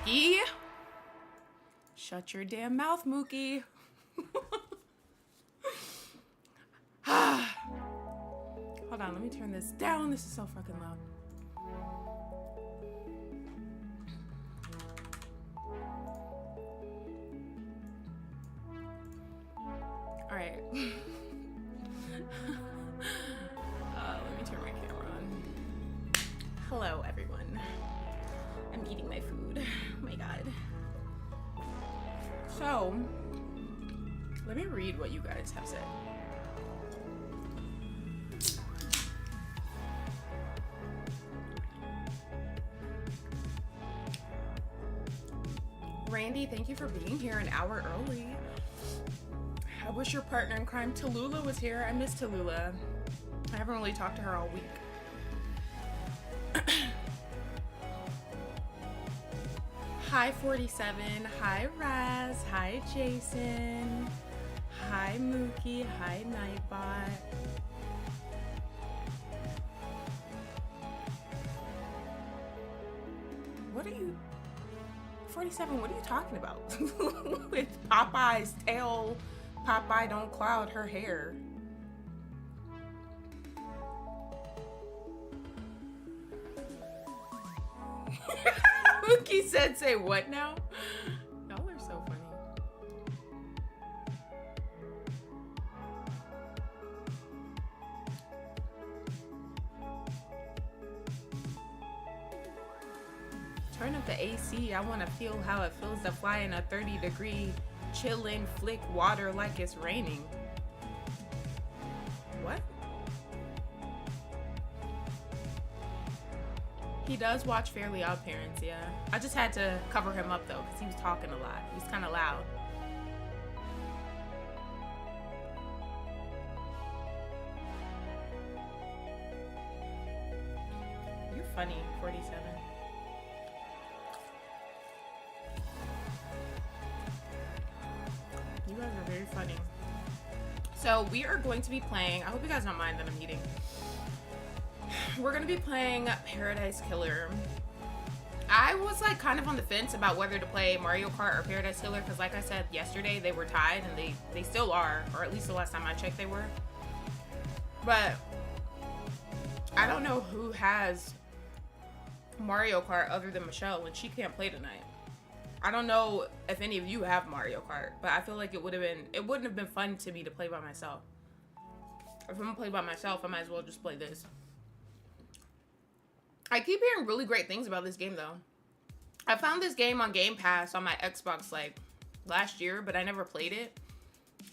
Mookie. Shut your damn mouth, Mookie. Hold on, let me turn this down. This is so fucking loud. All right. Let me turn my camera on. Hello, everyone. I'm eating my food. Oh my god. So, let me read what you guys have said. Randy, thank you for being here an hour early. I wish your partner in crime, Tallulah, was here. I miss Tallulah. I haven't really talked to her all week. Hi, 47. Hi, Raz. Hi, Jason. Hi, Mookie. Hi, Nightbot. What are you... 47, what are you talking about? With Popeye's tail, Popeye don't cloud her hair. Mookie said, say what now? Y'all are so funny. Turn up the AC. I want to feel how it feels to fly in a 30-degree chillin' flick water like it's raining. What? He does watch Fairly Odd Parents, yeah. I just had to cover him up though, because he was talking a lot. He was kind of loud. You're funny, 47. You guys are very funny. So we are going to be playing, I hope you guys don't mind that I'm eating. We're going to be playing Paradise Killer. I was like kind of on the fence about whether to play Mario Kart or Paradise Killer because like I said yesterday, they were tied and they still are, or at least the last time I checked they were. But I don't know who has Mario Kart other than Michelle and she can't play tonight. I don't know if any of you have Mario Kart, but I feel like it wouldn't have been fun to me to play by myself. If I'm gonna play by myself, I might as well just play this. I keep hearing really great things about this game though. I found this game on Game Pass on my Xbox like last year, but I never played it.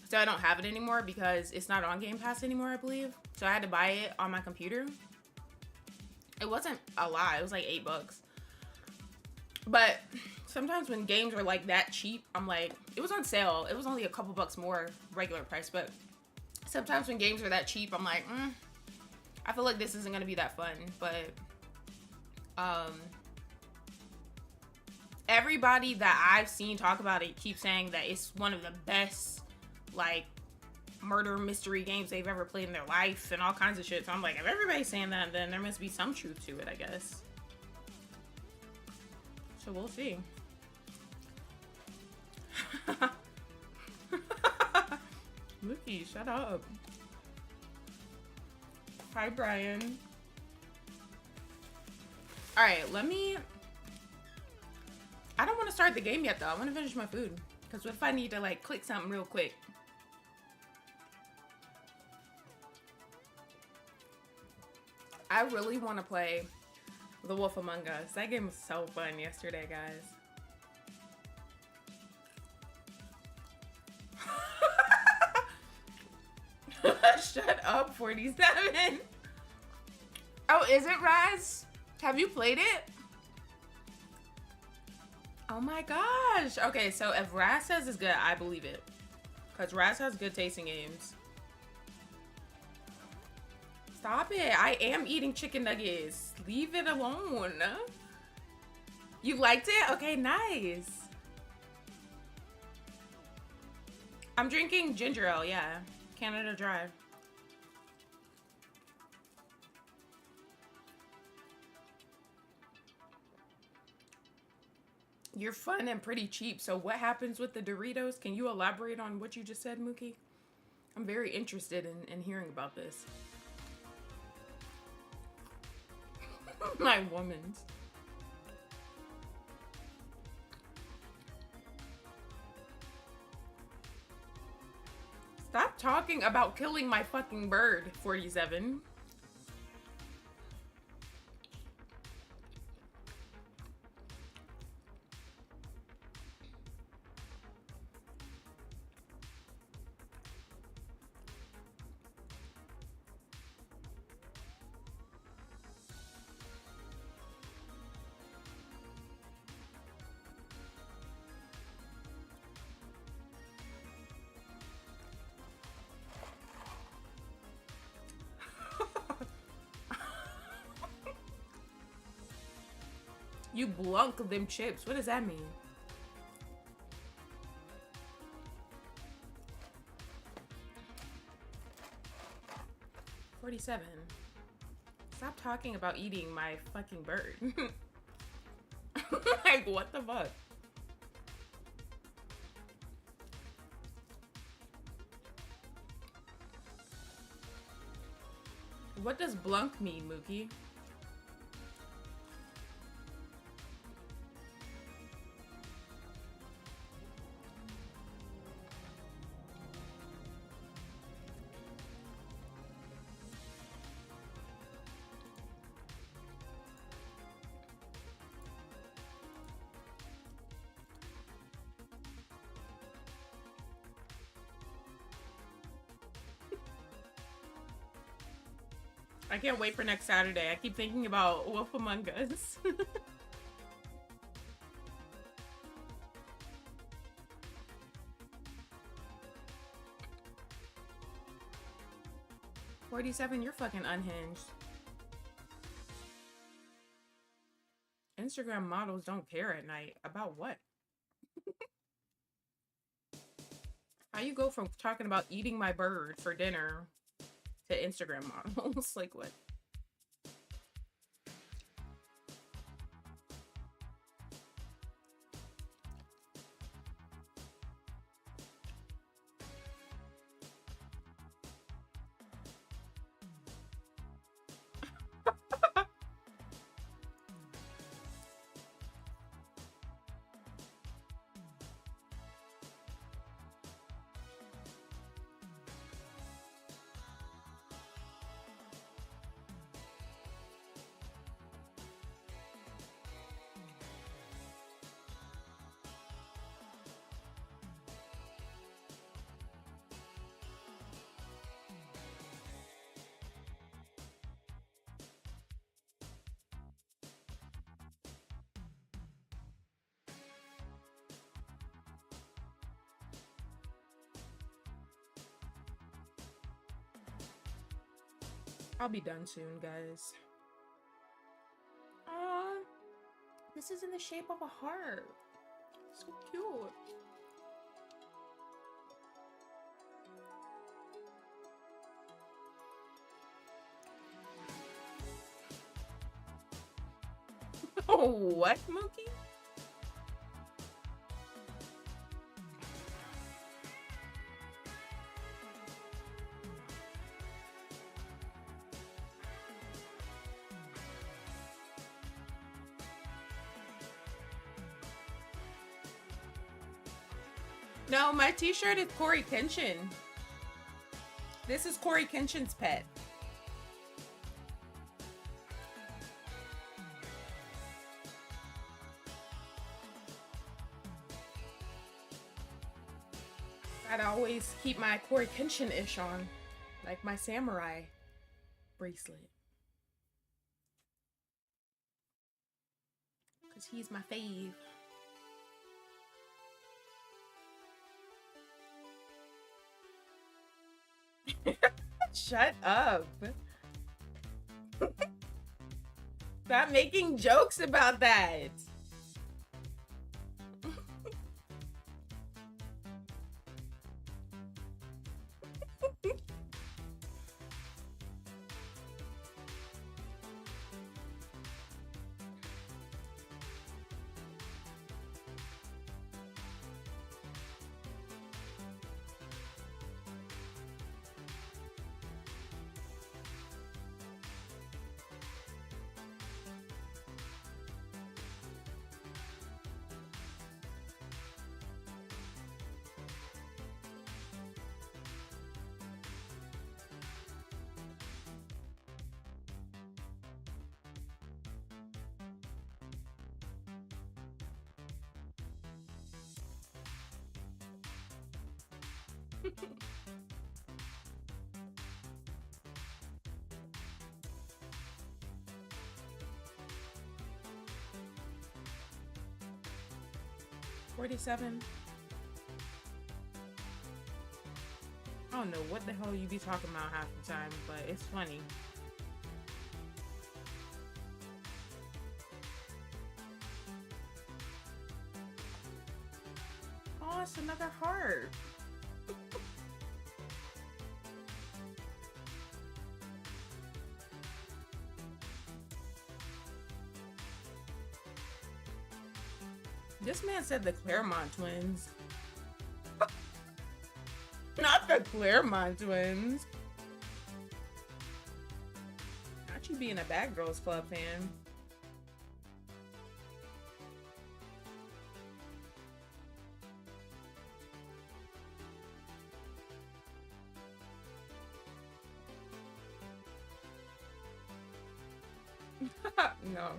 So I don't have it anymore because it's not on Game Pass anymore, I believe. So I had to buy it on my computer. It wasn't a lot, it was like $8. But sometimes when games are like that cheap, I'm like, it was on sale. It was only a couple bucks more regular price, but sometimes when games are that cheap, I'm like, I feel like this isn't gonna be that fun. But everybody that I've seen talk about it keeps saying that it's one of the best like murder mystery games they've ever played in their life and all kinds of shit. So I'm like, if everybody's saying that, then there must be some truth to it, I guess. So we'll see. Mookie, shut up. Hi, Brian. All right, I don't want to start the game yet though. I want to finish my food. Because what if I need to like click something real quick? I really want to play The Wolf Among Us. That game was so fun yesterday, guys. Shut up, 47. Oh, is it, Raz? Have you played it? Oh my gosh. Okay, so if Raz says it's good, I believe it. Because Raz has good tasting games. Stop it. I am eating chicken nuggets. Leave it alone. You liked it? Okay, nice. I'm drinking ginger ale, yeah. Canada Dry. You're fun and pretty cheap. So what happens with the Doritos? Can you elaborate on what you just said, Mookie? I'm very interested in hearing about this. My woman's. Stop talking about killing my fucking bird, 47. You blunk them chips. What does that mean? $47. Stop talking about eating my fucking bird. Like, what the fuck? What does blunk mean, Mookie? I can't wait for next Saturday. I keep thinking about Wolf Among Us. $47, you're fucking unhinged. Instagram models don't care at night. About what? How you go from talking about eating my bird for dinner to Instagram models? Like, what? I'll be done soon, guys. This is in the shape of a heart. So cute. Oh, what, Mookie? No, my t-shirt is Corey Kenshin. This is Corey Kenshin's pet. I'd always keep my Corey Kenshin-ish on, like my samurai bracelet. Because he's my fave. Shut up. Stop making jokes about that. $47. I don't know what the hell you be talking about half the time, but it's funny. Oh, it's another heart. This man said the Claremont twins. Not the Claremont twins. Not you being a Bad Girls Club fan. No.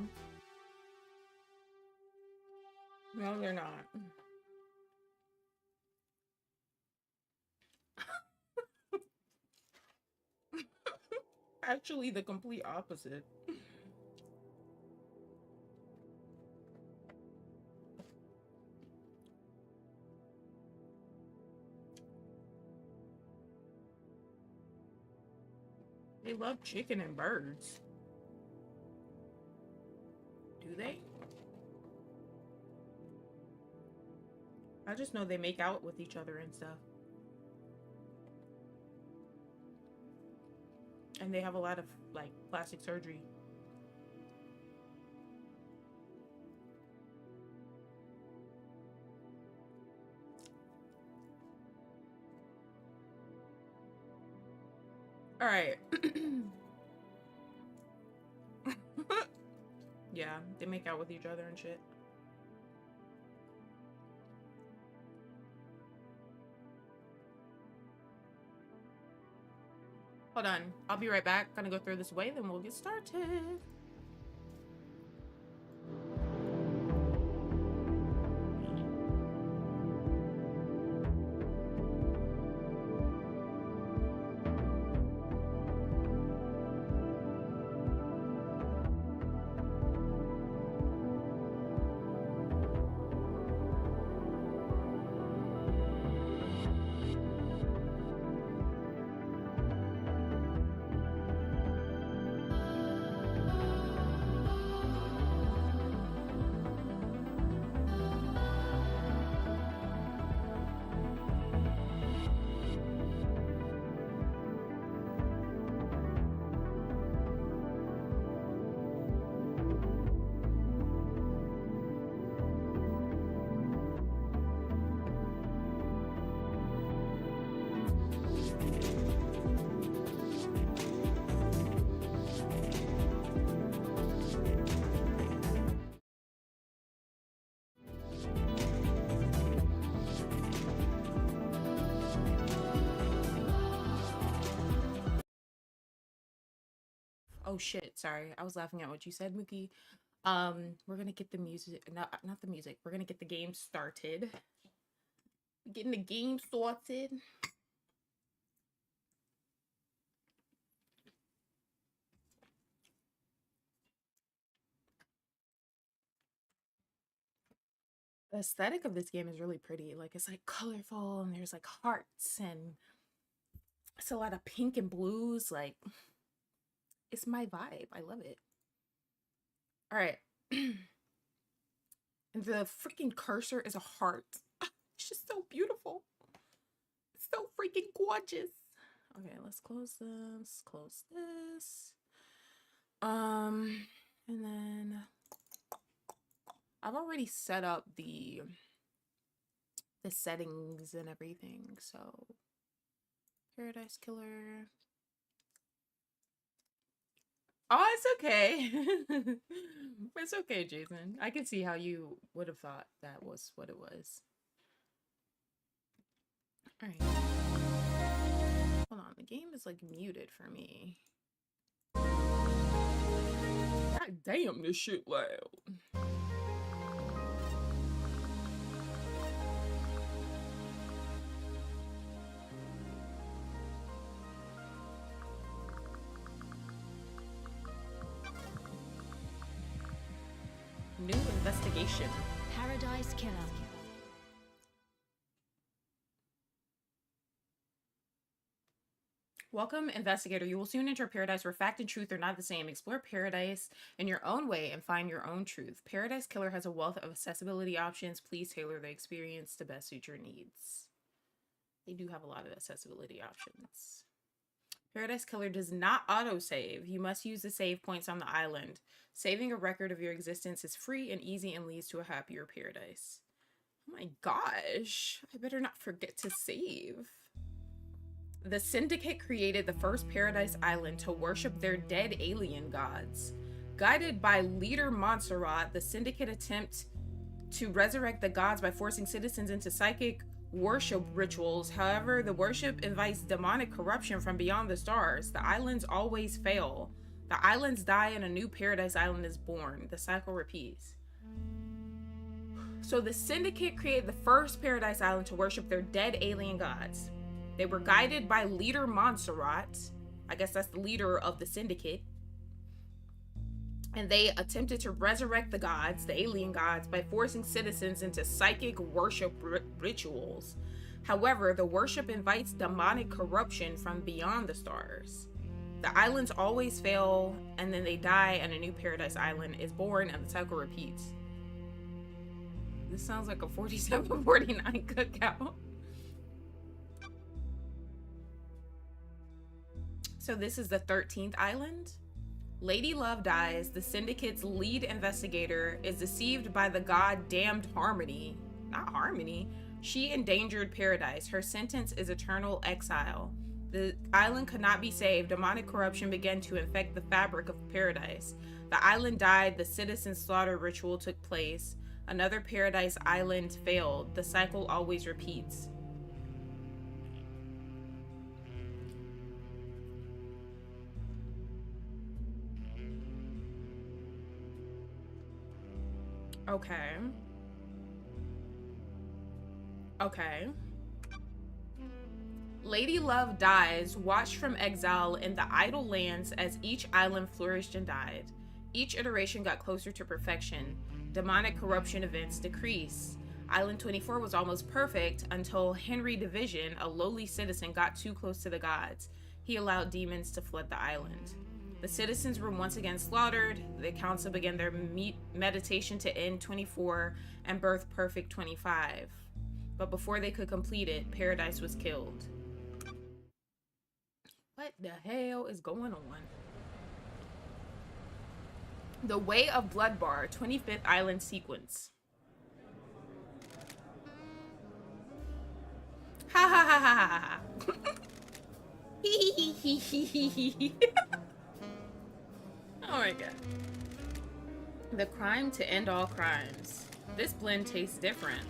No, they're not. Actually, the complete opposite. They love chicken and birds. Do they? I just know they make out with each other and stuff. And they have a lot of, like, plastic surgery. All right. Yeah, they make out with each other and shit. Hold on. I'll be right back. Gonna go through this way, then we'll get started. Oh shit, sorry. I was laughing at what you said, Mookie. We're gonna get the music, not the music. We're gonna get the game started. Getting the game started. The aesthetic of this game is really pretty. Like, it's like colorful and there's like hearts and it's a lot of pink and blues. Like, it's my vibe. I love it. All right. And the freaking cursor is a heart. It's just so beautiful. It's so freaking gorgeous. Okay, let's close this. Close this. And then I've already set up the settings and everything. So Paradise Killer. Oh, it's okay. It's okay, Jason. I can see how you would have thought that was what it was. All right. Hold on. The game is like muted for me. God damn, this shit loud. New investigation. Paradise Killer. Welcome, investigator. You will soon enter paradise where fact and truth are not the same. Explore paradise in your own way and find your own truth. Paradise Killer has a wealth of accessibility options. Please tailor the experience to best suit your needs. They do have a lot of accessibility options. Paradise Killer does not autosave. You must use the save points on the island. Saving a record of your existence is free and easy and leads to a happier paradise. Oh my gosh. I better not forget to save. The Syndicate created the first Paradise Island to worship their dead alien gods. Guided by leader Montserrat, the Syndicate attempt to resurrect the gods by forcing citizens into psychic worship rituals. However, the worship invites demonic corruption from beyond the stars. The islands always fail. The islands die and a new Paradise Island is born. The cycle repeats. So the Syndicate created the first Paradise Island to worship their dead alien gods. They were guided by leader Montserrat. I guess that's the leader of the Syndicate. And they attempted to resurrect the gods, the alien gods, by forcing citizens into psychic worship rituals. However, the worship invites demonic corruption from beyond the stars. The islands always fail, and then they die, and a new Paradise Island is born, and the cycle repeats. This sounds like a 47-49 cookout. So this is the 13th island. Lady Love dies. The Syndicate's lead investigator is deceived by the god damned Harmony. Not Harmony. She endangered paradise. Her sentence is eternal exile. The island could not be saved. Demonic corruption began to infect the fabric of paradise. The island died. The citizen slaughter ritual took place. Another Paradise Island failed. The cycle always repeats. Okay. Okay. Lady Love dies, watched from exile in the idle lands as each island flourished and died. Each iteration got closer to perfection. Demonic corruption events decrease. Island 24 was almost perfect until Henry Division, a lowly citizen, got too close to the gods. He allowed demons to flood the island. The citizens were once again slaughtered. The council began their meditation to end 24 and birth perfect 25. But before they could complete it, Paradise was killed. What the hell is going on? The Way of Blood Bar, 25th Island sequence. Ha ha ha ha ha ha. Oh my god. The crime to end all crimes. This blend tastes different.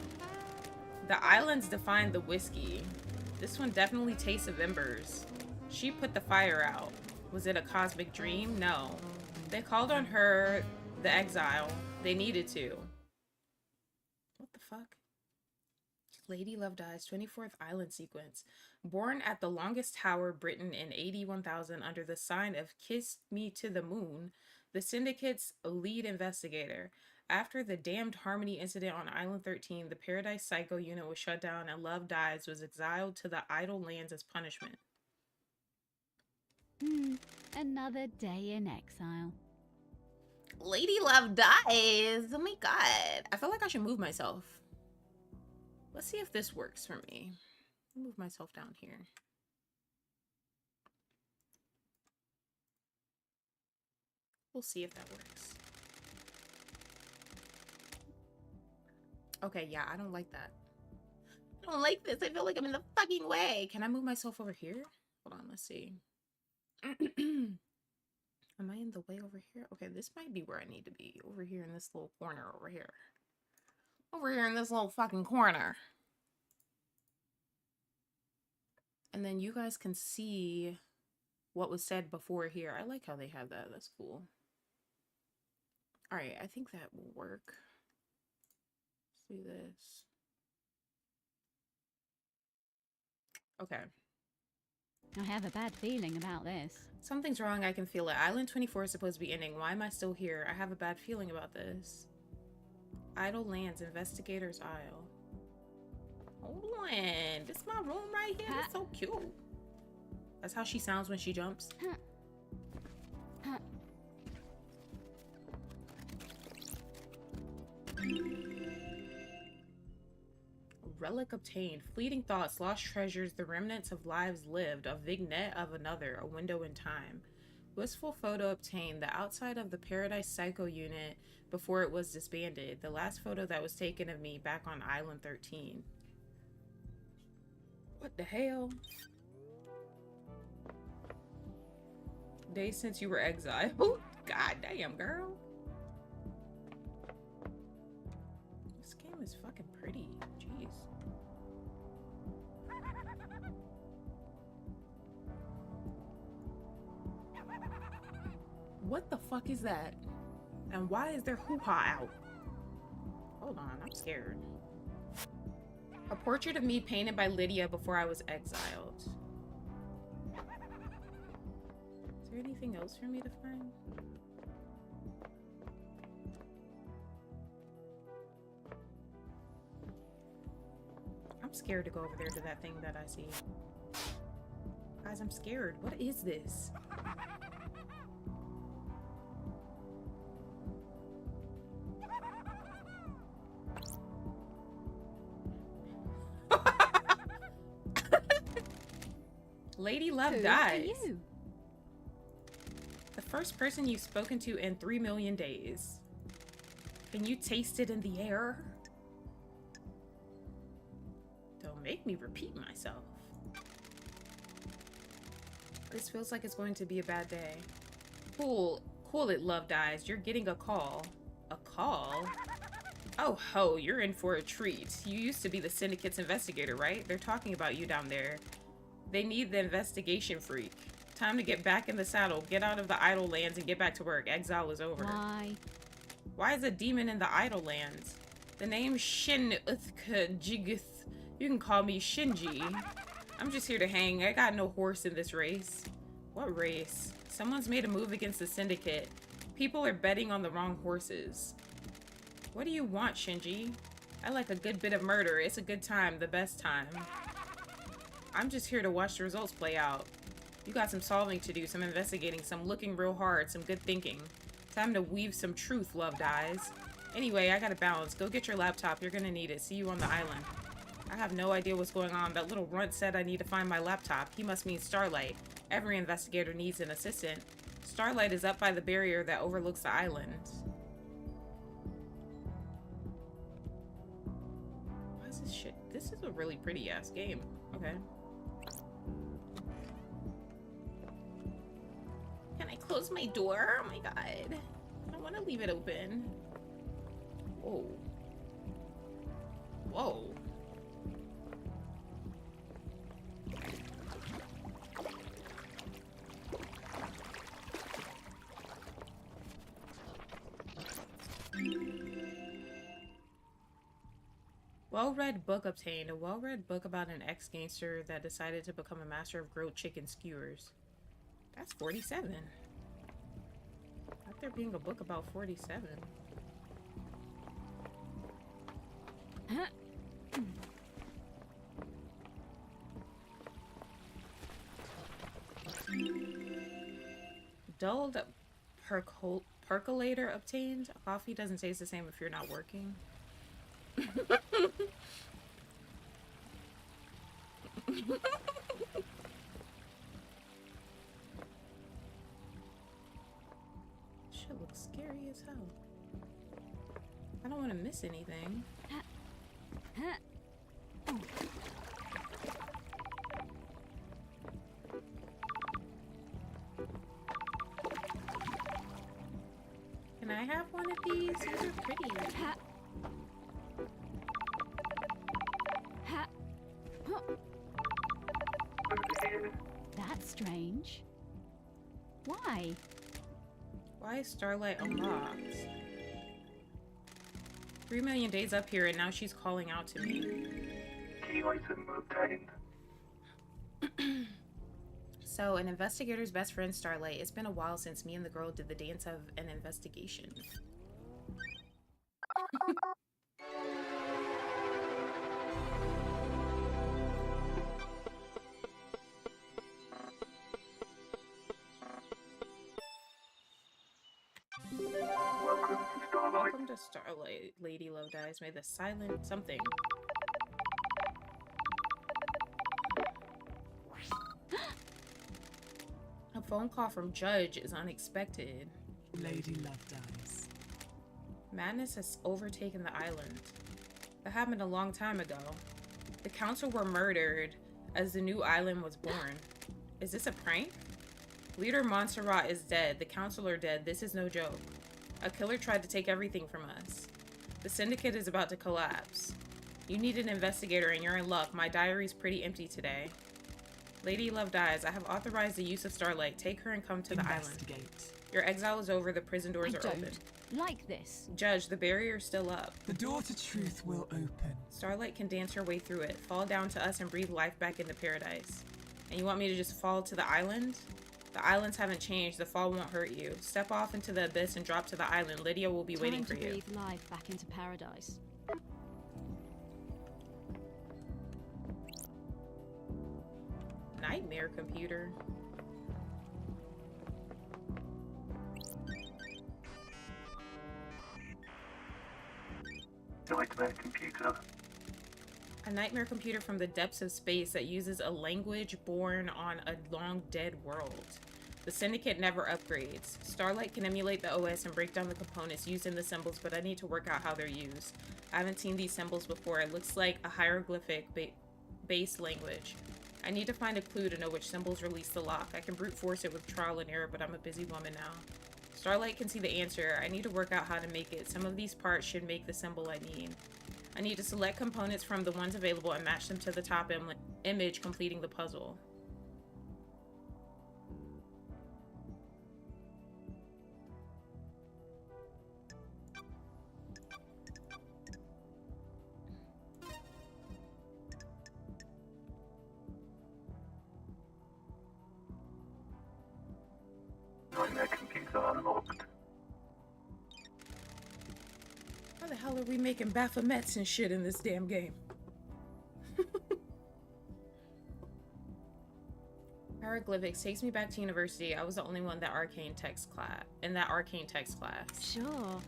The islands defined the whiskey. This one definitely tastes of embers. She put the fire out. Was it a cosmic dream? No. They called on her, the exile. They needed to. What the fuck? Lady Love dies, 24th Island sequence. Born at the longest tower, Britain, in 81,000 under the sign of Kiss Me to the Moon, the Syndicate's lead investigator. After the damned Harmony incident on Island 13, the Paradise Psycho unit was shut down and Love Dies was exiled to the idle lands as punishment. Another day in exile. Lady Love dies! Oh my god. I feel like I should move myself. Let's see if this works for me. I'll move myself down here. We'll see if that works. Okay, yeah, I don't like that. I don't like this. I feel like I'm in the fucking way. Can I move myself over here? Hold on, let's see. Am I in the way over here? Okay, this might be where I need to be. Over here in this little corner over here. Over here in this little fucking corner. And then you guys can see what was said before here. I like how they have that. That's cool. All right, I think that will work. Let's do this. Okay. I have a bad feeling about this. Something's wrong. I can feel it. Island 24 is supposed to be ending. Why am I still here? I have a bad feeling about this. Idle Lands, Investigator's Isle. Hold on. This is my room right here. It's so cute. That's how she sounds when she jumps. Relic obtained. Fleeting thoughts, lost treasures, the remnants of lives lived, a vignette of another, a window in time. Wistful photo obtained. The outside of the Paradise Psycho unit before it was disbanded. The last photo that was taken of me back on Island 13. What the hell? Days since you were exiled. God damn, girl. This game is fucking pretty. Jeez. What the fuck is that? And why is there hoo-ha out? Hold on, I'm scared. A portrait of me painted by Lydia before I was exiled. Is there anything else for me to find? I'm scared to go over there to that thing that I see. Guys, I'm scared. What is this? Lady Love Who dies. are you? The first person you've spoken to in 3 million days. Can you taste it in the air? Don't make me repeat myself. This feels like it's going to be a bad day. Cool it, Love Dies. You're getting a call. A call? Oh ho, you're in for a treat. You used to be the Syndicate's investigator, right? They're talking about you down there. They need the investigation freak. Time to get back in the saddle, get out of the Idle Lands, and get back to work. Exile is over. Why? Why is a demon in the Idle Lands? The name Shin-Uthka-Jigith. You can call me Shinji. I'm just here to hang. I got no horse in this race. What race? Someone's made a move against the Syndicate. People are betting on the wrong horses. What do you want, Shinji? I like a good bit of murder. It's a good time, the best time. I'm just here to watch the results play out. You got some solving to do, some investigating, some looking real hard, some good thinking. Time to weave some truth, Love Dies. Anyway, I gotta bounce. Go get your laptop. You're gonna need it. See you on the island. I have no idea what's going on. That little runt said I need to find my laptop. He must mean Starlight. Every investigator needs an assistant. Starlight is up by the barrier that overlooks the island. Why is this shit? This is a really pretty ass game. Okay. Can I close my door? Oh my god. I don't want to leave it open. Whoa. Whoa. Well-read book obtained. A well-read book about an ex-gangster that decided to become a master of grilled chicken skewers. That's 47. Not there being a book about 47. Dulled percolator obtained. Coffee doesn't taste the same if you're not working. Shit looks scary as hell. I don't want to miss anything. Can I have one of these? These are pretty. That's strange. Why? Why is Starlight unlocked? 3 million days up here and now she's calling out to me. So, an investigator's best friend, Starlight. It's been a while since me and the girl did the dance of an investigation. Welcome to Starlight, Lady Love Dies. May the silent something. A phone call from Judge is unexpected. Lady Love Dies. Madness has overtaken the island. That happened a long time ago. The council were murdered as the new island was born. Is this a prank? Leader Montserrat is dead. The council are dead. This is no joke. A killer tried to take everything from us. The syndicate is about to collapse. You need an investigator and you're in luck. My diary's pretty empty today. Lady Love Dies. I have authorized the use of Starlight. Take her and come to the island. Your exile is over. The prison doors are open. Like this. Judge, the barrier's still up. The door to truth will open. Starlight can dance her way through it. Fall down to us and breathe life back into paradise. And you want me to just fall to the island? The islands haven't changed. The fall won't hurt you. Step off into the abyss and drop to the island. Lydia will be waiting for you. Time to breathe life back into paradise. Nightmare computer. Nightmare computer. A nightmare computer from the depths of space that uses a language born on a long dead world. The Syndicate never upgrades. Starlight can emulate the OS and break down the components used in the symbols, but I need to work out how they're used. I haven't seen these symbols before. It looks like a hieroglyphic based language. I need to find a clue to know which symbols release the lock. I can brute force it with trial and error, but I'm a busy woman now. Starlight can see the answer. I need to work out how to make it. Some of these parts should make the symbol I need. I need to select components from the ones available and match them to the top image, completing the puzzle. Nightmare computer unlocked. How the hell are we making Baphomets and shit in this damn game? Hieroglyphics takes me back to university. I was the only one in that arcane text class. Sure.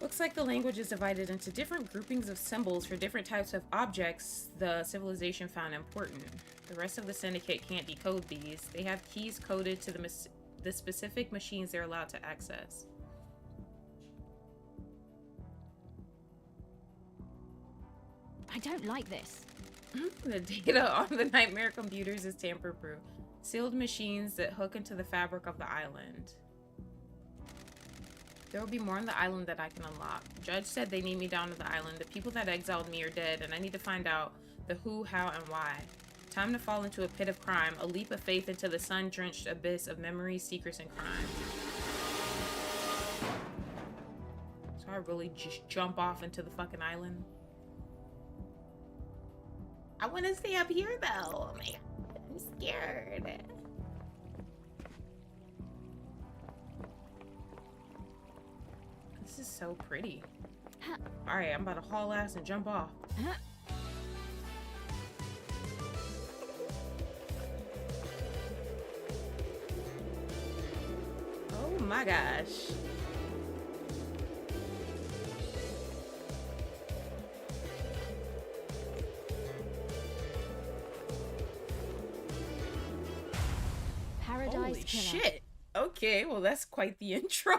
Looks like the language is divided into different groupings of symbols for different types of objects the civilization found important. The rest of the Syndicate can't decode these. They have keys coded to the specific machines they're allowed to access. I don't like this. The data on the nightmare computers is tamper-proof. Sealed machines that hook into the fabric of the island. There will be more on the island that I can unlock. Judge said they need me down to the island. The people that exiled me are dead, and I need to find out the who, how, and why. Time to fall into a pit of crime. A leap of faith into the sun-drenched abyss of memories, secrets, and crime. So I really just jump off into the fucking island. I want to stay up here though. Oh my god, I'm scared. This is so pretty. Alright, I'm about to haul ass and jump off. Oh my gosh. Paradise Holy Killer. shit. Okay, well that's quite the intro.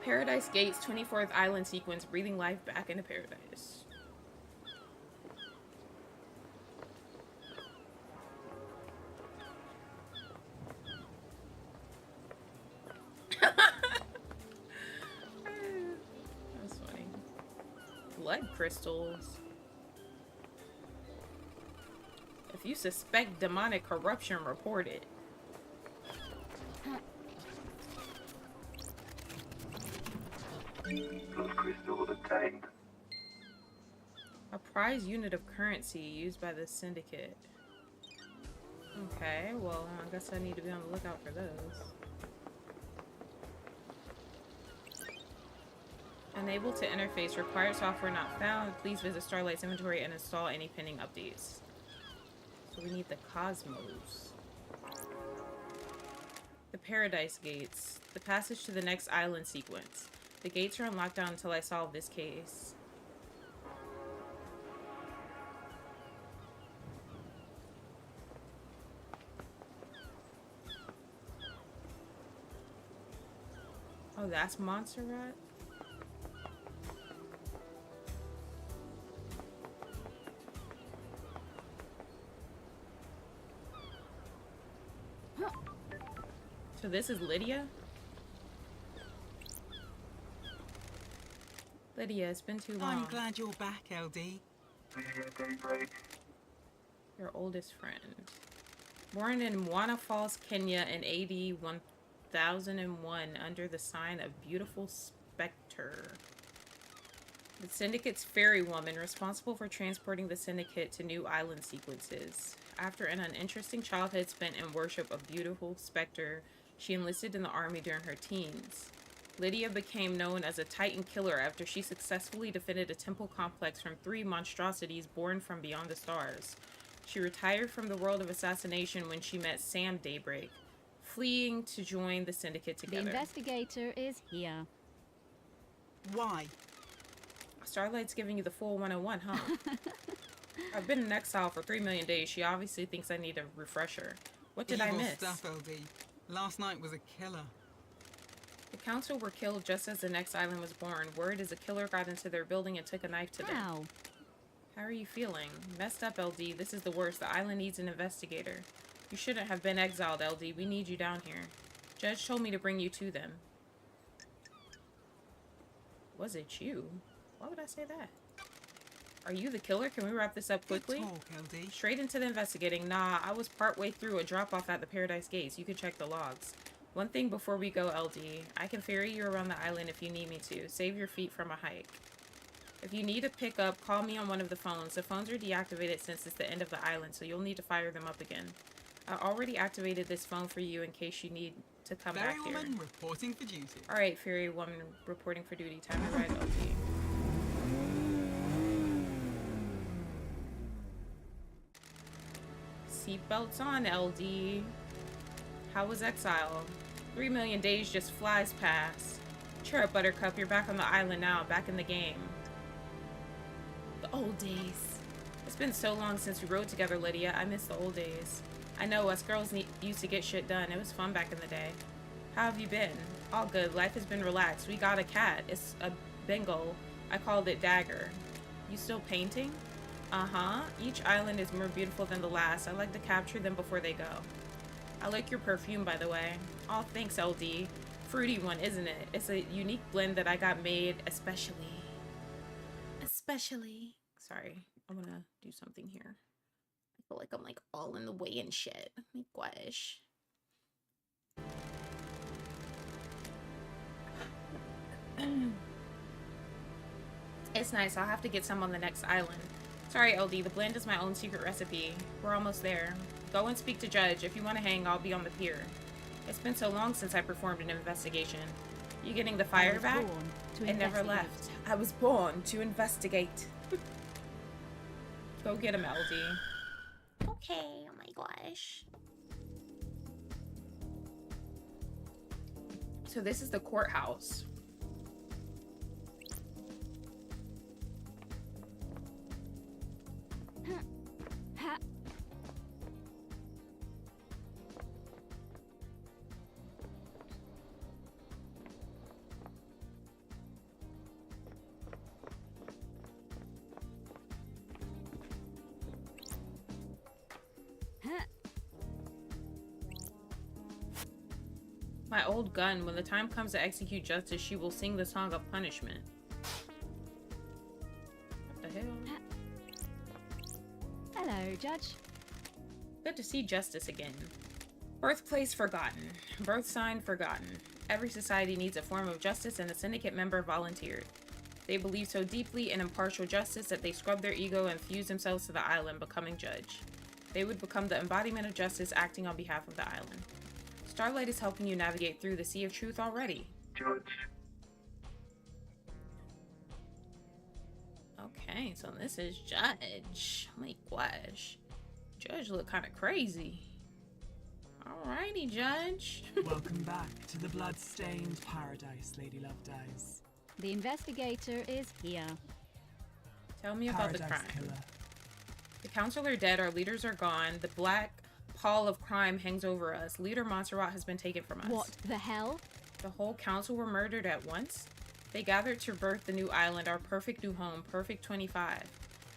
Paradise Gates 24th Island sequence, breathing life back into paradise. That's funny. Blood crystals. If you suspect demonic corruption, report it. Blood crystal obtained. A prize unit of currency used by the Syndicate. Okay, well, I guess I need to be on the lookout for those. Unable to interface. Required software not found. Please visit Starlight's inventory and install any pending updates. So we need the Cosmos. The The Paradise Gates. The passage to the next island sequence. The gates are on lockdown until I solve this case. Oh, that's Montserrat? So this is Lydia? Lydia, it's been too long. I'm glad you're back, LD. Lydia Daybreak. Your oldest friend. Born in Mwana Falls, Kenya in AD 1001 under the sign of Beautiful Spectre. The Syndicate's ferry woman responsible for transporting the Syndicate to new island sequences. After an uninteresting childhood spent in worship of Beautiful Spectre, she enlisted in the army during her teens. Lydia became known as a Titan killer after she successfully defended a temple complex from 3 monstrosities born from beyond the stars. She retired from the world of assassination when she met Sam Daybreak, fleeing to join the Syndicate together. The investigator is here. Why? Starlight's giving you the full 101, huh? I've been in exile for 3 million days. She obviously thinks I need a refresher. What did I Evil miss? stuff, LD. Last night was a killer. The council were killed just as the next island was born. Word is a killer got into their building and took a knife to them. How? How are you feeling? Messed up, LD. This is the worst. The island needs an investigator. You shouldn't have been exiled, LD. We need you down here. Judge told me to bring you to them. Was it you? Why would I say that? Are you the killer? Can we wrap this up quickly? Good talk, LD. Straight into the investigating. Nah, I was partway through a drop-off at the Paradise Gates. You can check the logs. One thing before we go, LD. I can ferry you around the island if you need me to. Save your feet from a hike. If you need a pickup, call me on one of the phones. The phones are deactivated since it's the end of the island, so you'll need to fire them up again. I already activated this phone for you in case you need to come back here. Ferry woman reporting for duty. Alright, ferry woman reporting for duty. Time to ride, LD. Seatbelts on, LD. How was exile? 3 million days just flies past. Cheer up, Buttercup. You're back on the island now, back in the game. The old days. It's been so long since we rode together, Lydia. I miss the old days. I know us girls used to get shit done. It was fun back in the day. How have you been? All good. Life has been relaxed. We got a cat. It's a Bengal. I called it Dagger. You still painting? Uh-huh. Each island is more beautiful than the last. I like to capture them before they go. I like your perfume, by the way. Oh, thanks, LD. Fruity one, isn't it? It's a unique blend that I got made especially. Sorry, I'm gonna do something here. I feel like I'm like all in the way and shit. My gosh. It's nice. I'll have to get some on the next island. Sorry, LD. The blend is my own secret recipe. We're almost there. Go and speak to Judge. If you want to hang, I'll be on the pier. It's been so long since I performed an investigation. You getting the fire back? It never left. I was born to investigate. Go get him, LD. Okay, oh my gosh. So this is the courthouse. My old gun. When the time comes to execute justice, she will sing the song of punishment. What the hell? Hello, Judge. Good to see justice again. Birthplace forgotten. Birth sign forgotten. Every society needs a form of justice, and the syndicate member volunteered. They believe so deeply in impartial justice that they scrub their ego and fuse themselves to the island, becoming judge. They would become the embodiment of justice, acting on behalf of the island. Starlight is helping you navigate through the sea of truth already. Judge. Okay, so this is Judge. Oh my gosh. Judge look kind of crazy. Alrighty, Judge. Welcome back to the blood-stained paradise, Lady Lovedyes. The investigator is here. Tell me about the Paradise crime. killer. The council are dead, our leaders are gone, the black pall of crime hangs over us. Leader Montserrat has been taken from us. What the hell? The whole council were murdered at once? They gathered to birth the new island, our perfect new home, Perfect 25.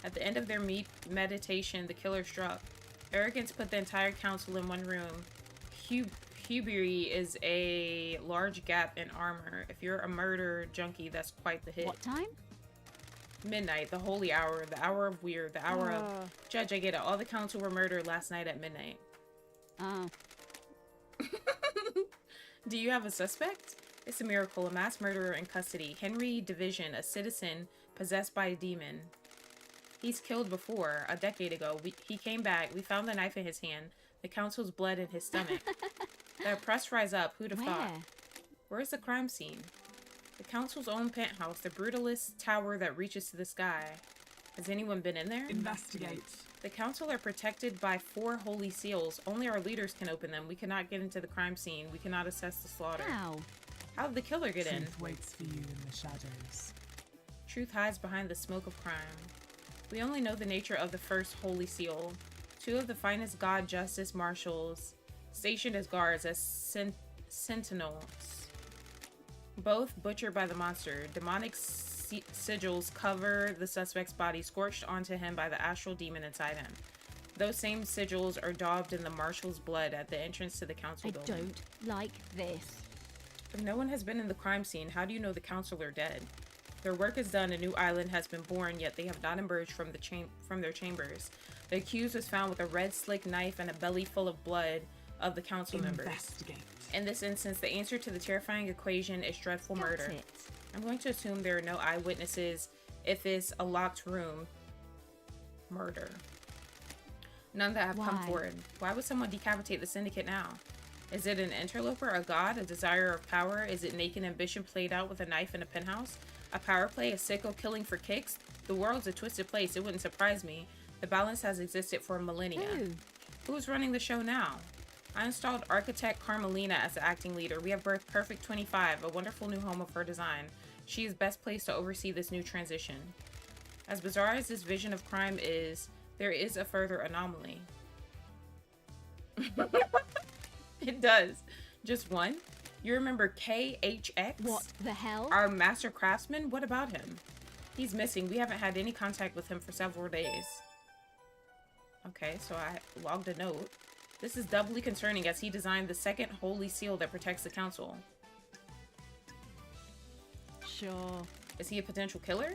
At the end of their meditation, the killer struck. Arrogance put the entire council in one room. Hubris is a large gap in armor. If you're a murder junkie, that's quite the hit. What time? Midnight, the holy hour, the hour of weird, the hour of... Judge, I get it. All the council were murdered last night at midnight. Oh. Do you have a suspect? It's a miracle. A mass murderer in custody. Henry Division, a citizen possessed by a demon. He's killed before, a decade ago. He came back. We found the knife in his hand. The council's blood in his stomach. The oppressed rise up. Who'd have thought? Where's the crime scene? The council's own penthouse, the brutalist tower that reaches to the sky. Has anyone been in there? Investigate. The council are protected by 4 holy seals. Only our leaders can open them. We cannot get into the crime scene. We cannot assess the slaughter. How? How did the killer get in? Truth waits for you in the shadows. Truth hides behind the smoke of crime. We only know the nature of the first holy seal. 2 of the finest god justice marshals, stationed as guards, as sentinels. Both butchered by the monster. Demonic sigils cover the suspect's body, scorched onto him by the astral demon inside him. Those same sigils are daubed in the marshal's blood at the entrance to the council I building. don't like this. If no one has been in the crime scene, how do you know the council are dead? Their work is done, a new island has been born, yet they have not emerged from their chambers. The accused was found with a red slick knife and a belly full of blood of the council members. Investigate. In this instance, the answer to the terrifying equation is dreadful Got murder. it. I'm going to assume there are no eyewitnesses if it's a locked room. Murder. None that have come Why? forward. Why would someone decapitate the syndicate now? Is it an interloper, a god, a desire of power? Is it naked ambition played out with a knife in a penthouse? A power play, a sicko killing for kicks? The world's a twisted place, it wouldn't surprise me. The balance has existed for millennia. Who? Who's running the show now? I installed architect Carmelina as the acting leader. We have birthed Perfect 25, a wonderful new home of her design. She is best placed to oversee this new transition. As bizarre as this vision of crime is, there is a further anomaly. It does. Just one? You remember KHX? What the hell? Our master craftsman? What about him? He's missing. We haven't had any contact with him for several days. Okay, so I logged a note. This is doubly concerning as he designed the second holy seal that protects the council. Sure. Is he a potential killer?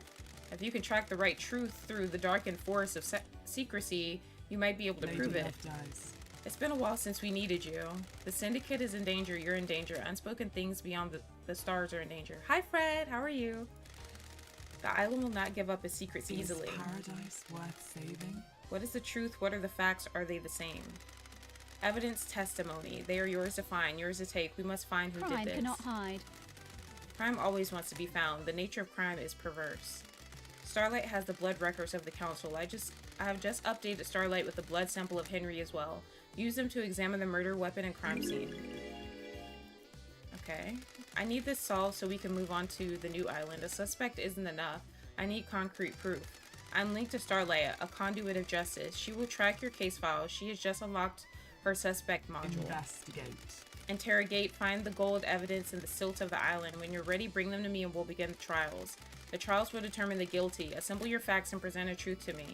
If you can track the right truth through the darkened forest of secrecy, you might be able to Lady prove it. Lovedyes. It's been a while since we needed you. The syndicate is in danger, you're in danger. Unspoken things beyond the stars are in danger. Hi Fred, how are you? The island will not give up its secrets Is easily. paradise worth saving? What is the truth? What are the facts? Are they the same? Evidence, testimony. They are yours to find, yours to take. We must find who Crime did this. cannot hide. Crime always wants to be found. The nature of crime is perverse. Starlight has the blood records of the council. I have just updated Starlight with the blood sample of Henry as well. Use them to examine the murder weapon and crime scene. Okay. I need this solved so we can move on to the new island. A suspect isn't enough. I need concrete proof. I'm linked to Starlight, a conduit of justice. She will track your case file. She has just unlocked her suspect module. Investigate. Interrogate, find the gold evidence in the silt of the island. When you're ready, bring them to me and we'll begin the trials. The trials will determine the guilty. Assemble your facts and present a truth to me.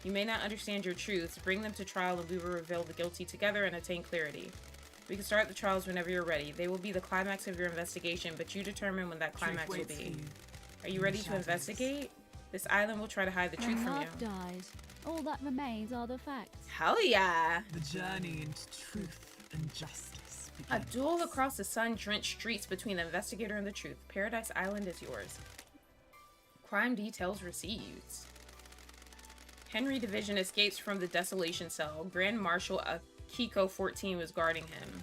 You may not understand your truths. Bring them to trial and we will reveal the guilty together and attain clarity. We can start the trials whenever you're ready. They will be the climax of your investigation, but you determine when that climax will Truth waits be. for you. Are you ready to investigate? This island will try to hide the truth from you. Love dies. All that remains are the facts. Hell yeah! The journey into truth and justice A begins. duel across the sun-drenched streets between the investigator and the truth. Paradise Island is yours. Crime details received. Henry Division escapes from the desolation cell. Grand Marshal Akiko 14 was guarding him.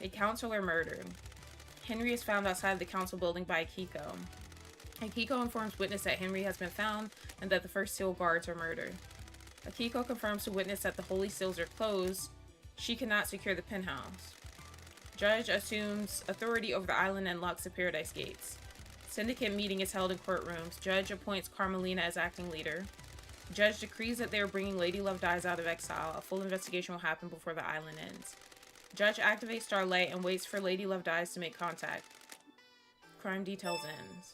A counselor murdered. Henry is found outside the council building by Akiko. Akiko informs witness that Henry has been found and that the first seal guards are murdered. Akiko confirms to witness that the holy seals are closed. She cannot secure the penthouse. Judge assumes authority over the island and locks the Paradise Gates. Syndicate meeting is held in courtrooms. Judge appoints Carmelina as acting leader. Judge decrees that they are bringing Lady Love Dies out of exile. A full investigation will happen before the island ends. Judge activates Starlight and waits for Lady Love Dies to make contact. Crime details ends.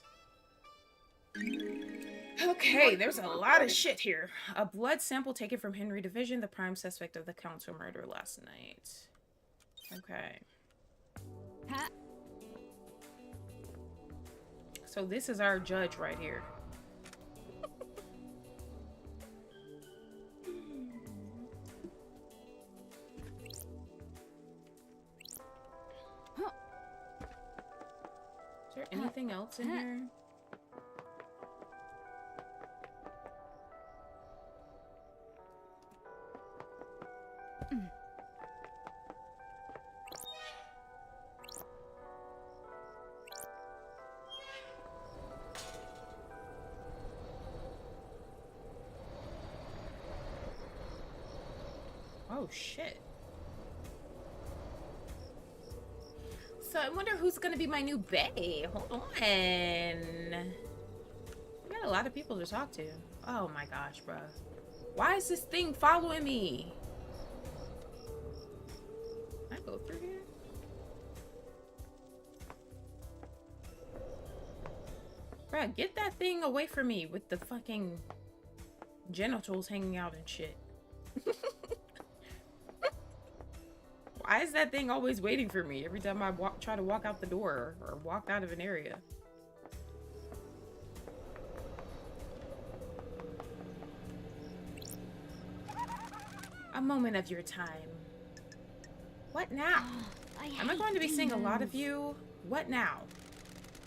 Okay, there's a lot of shit here. A blood sample taken from Henry Division, the prime suspect of the council murder last night. Okay. Ha. So this is our judge right here. Is there anything else in here? Oh shit. So I wonder who's gonna be my new bae. Hold on. We got a lot of people to talk to. Oh my gosh, bruh. Why is this thing following me? Can I go through here? Bruh, get that thing away from me with the fucking genitals hanging out and shit. Why is that thing always waiting for me every time I try to walk out the door or walk out of an area? A moment of your time. What now? Am I going to be seeing a lot of you? What now?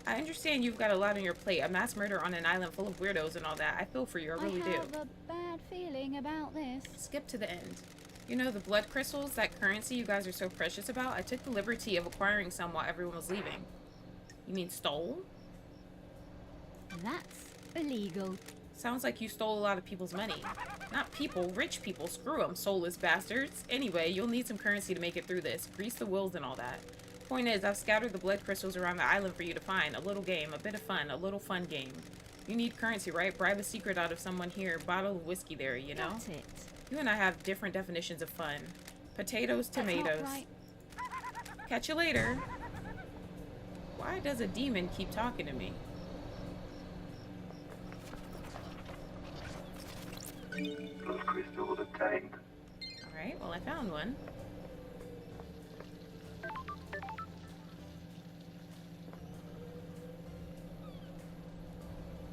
I understand you've got a lot on your plate. A mass murder on an island full of weirdos and all that. I feel for you, I really do. I have a bad feeling about this. Skip to the end. You know, the blood crystals, that currency you guys are so precious about? I took the liberty of acquiring some while everyone was leaving. You mean stole? That's illegal. Sounds like you stole a lot of people's money. Not people, rich people. Screw them, soulless bastards. Anyway, you'll need some currency to make it through this. Grease the wheels and all that. Point is, I've scattered the blood crystals around the island for you to find. A little game, a bit of fun, a little fun game. You need currency, right? Bribe a secret out of someone here. Bottle of whiskey there, you know? That's it. You and I have different definitions of fun. Potatoes, tomatoes. Right. Catch you later. Why does a demon keep talking to me? Blood crystal obtained. Alright, well I found one.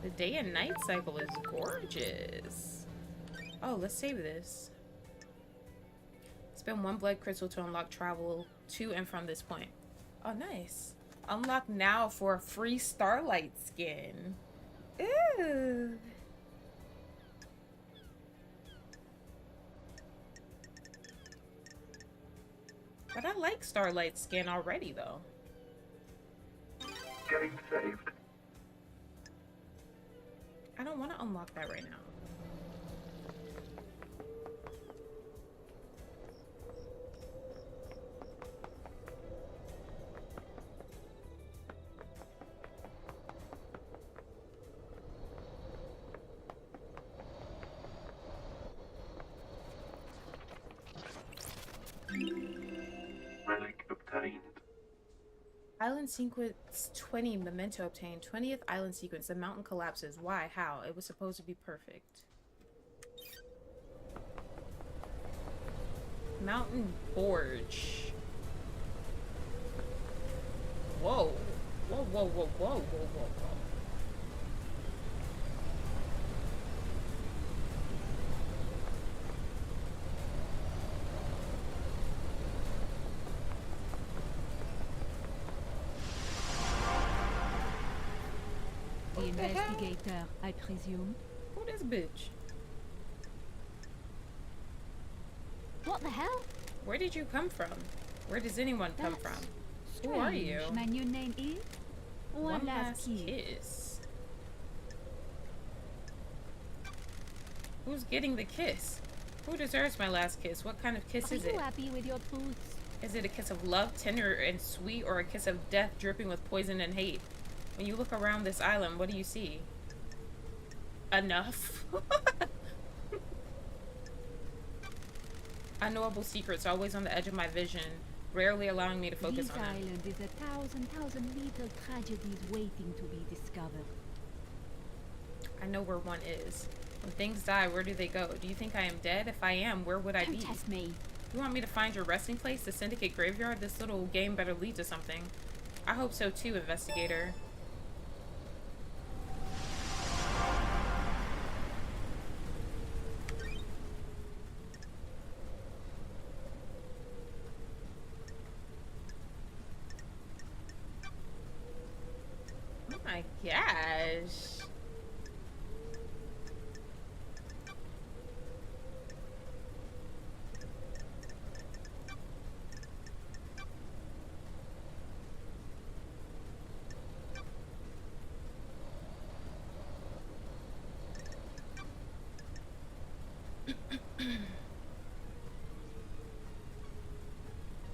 The day and night cycle is gorgeous. Oh, let's save this. Spend 1 blood crystal to unlock travel to and from this point. Oh, nice. Unlock now for a free Starlight skin. Ooh. But I like Starlight skin already, though. Game saved. I don't want to unlock that right now. Relic obtained. Island sequence 20, memento obtained. 20th island sequence. The mountain collapses. Why? How? It was supposed to be perfect. Mountain Gorge. Whoa. Whoa, whoa, whoa, whoa, whoa, whoa, whoa. The What the hell? investigator, I presume. Who this bitch? What the hell? Where did you come from? Where does anyone come That's from? Who are you? strange. My new name is One last kiss. kiss. Who's getting the kiss? Who deserves my last kiss? What kind of kiss Are is you it? happy with your truths? Is it a kiss of love, tender and sweet, or a kiss of death dripping with poison and hate? When you look around this island, what do you see? Enough. Unknowable secrets always on the edge of my vision, rarely allowing me to focus This on them. island is a thousand little tragedies waiting to be discovered. I know where one is. When things die, where do they go? Do you think I am dead? If I am, where would I Don't be? test me. You want me to find your resting place, the Syndicate graveyard? This little game better lead to something. I hope so too, investigator. Oh my gosh.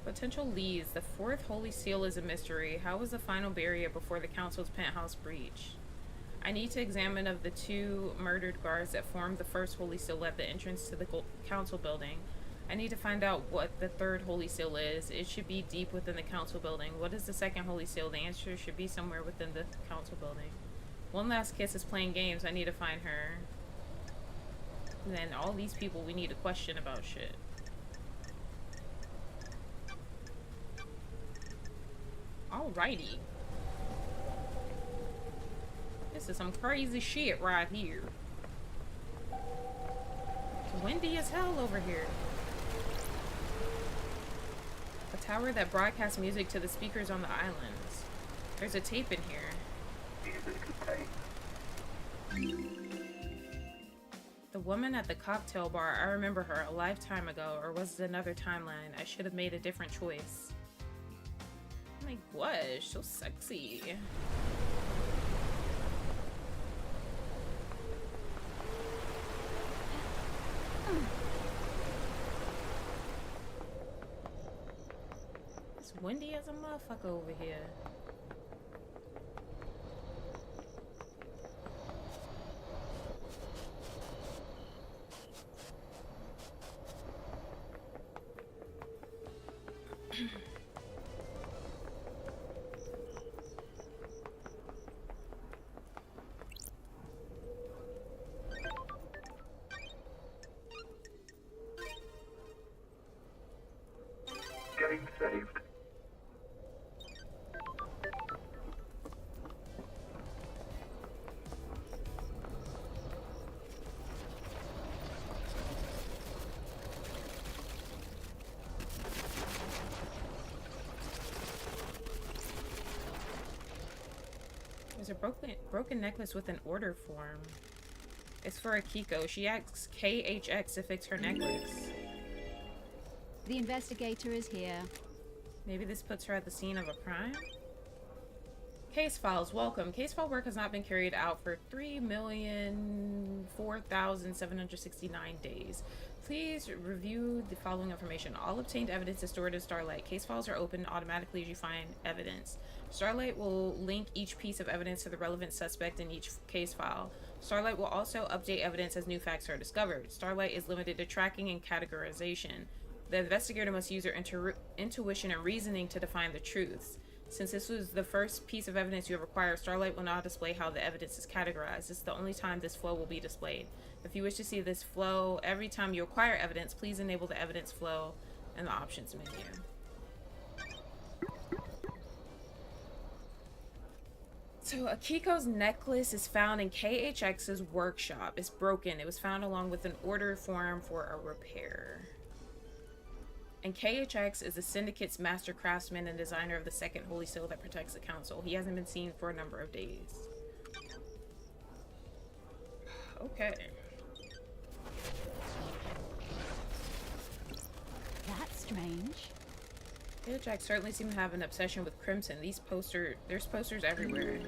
Potential leads. The fourth holy seal is a mystery. How was the final barrier before the council's penthouse breach? I need to examine of the two murdered guards that formed the first holy seal at the entrance to the council building. I need to find out what the third holy seal is. It should be deep within the council building. What is the second holy seal? The answer should be somewhere within the council building. One last kiss is playing games. I need to find her. And then all these people we need to question about shit. Alrighty. This is some crazy shit right here. It's windy as hell over here. A tower that broadcasts music to the speakers on the islands. There's a tape in here. Music obtained. The woman at the cocktail bar, I remember her a lifetime ago, or was it another timeline? I should have made a different choice. Oh my gosh, so sexy. It's windy as a motherfucker over here. Game saved. There's a broken necklace with an order form. It's for Akiko. She asks KHX to fix her necklace. The investigator is here. Maybe this puts her at the scene of a crime? Case files, welcome. Case file work has not been carried out for 3,004,769 days. Please review the following information. All obtained evidence is stored in Starlight. Case files are opened automatically as you find evidence. Starlight will link each piece of evidence to the relevant suspect in each case file. Starlight will also update evidence as new facts are discovered. Starlight is limited to tracking and categorization. The investigator must use their intuition and reasoning to define the truths. Since this was the first piece of evidence you have acquired, Starlight will not display how the evidence is categorized. This is the only time this flow will be displayed. If you wish to see this flow every time you acquire evidence, please enable the evidence flow in the options menu. So Akiko's necklace is found in KHX's workshop. It's broken. It was found along with an order form for a repair. And KHX is the Syndicate's master craftsman and designer of the second holy seal that protects the council. He hasn't been seen for a number of days. Okay. That's strange. KHX certainly seems to have an obsession with Crimson. There's posters everywhere.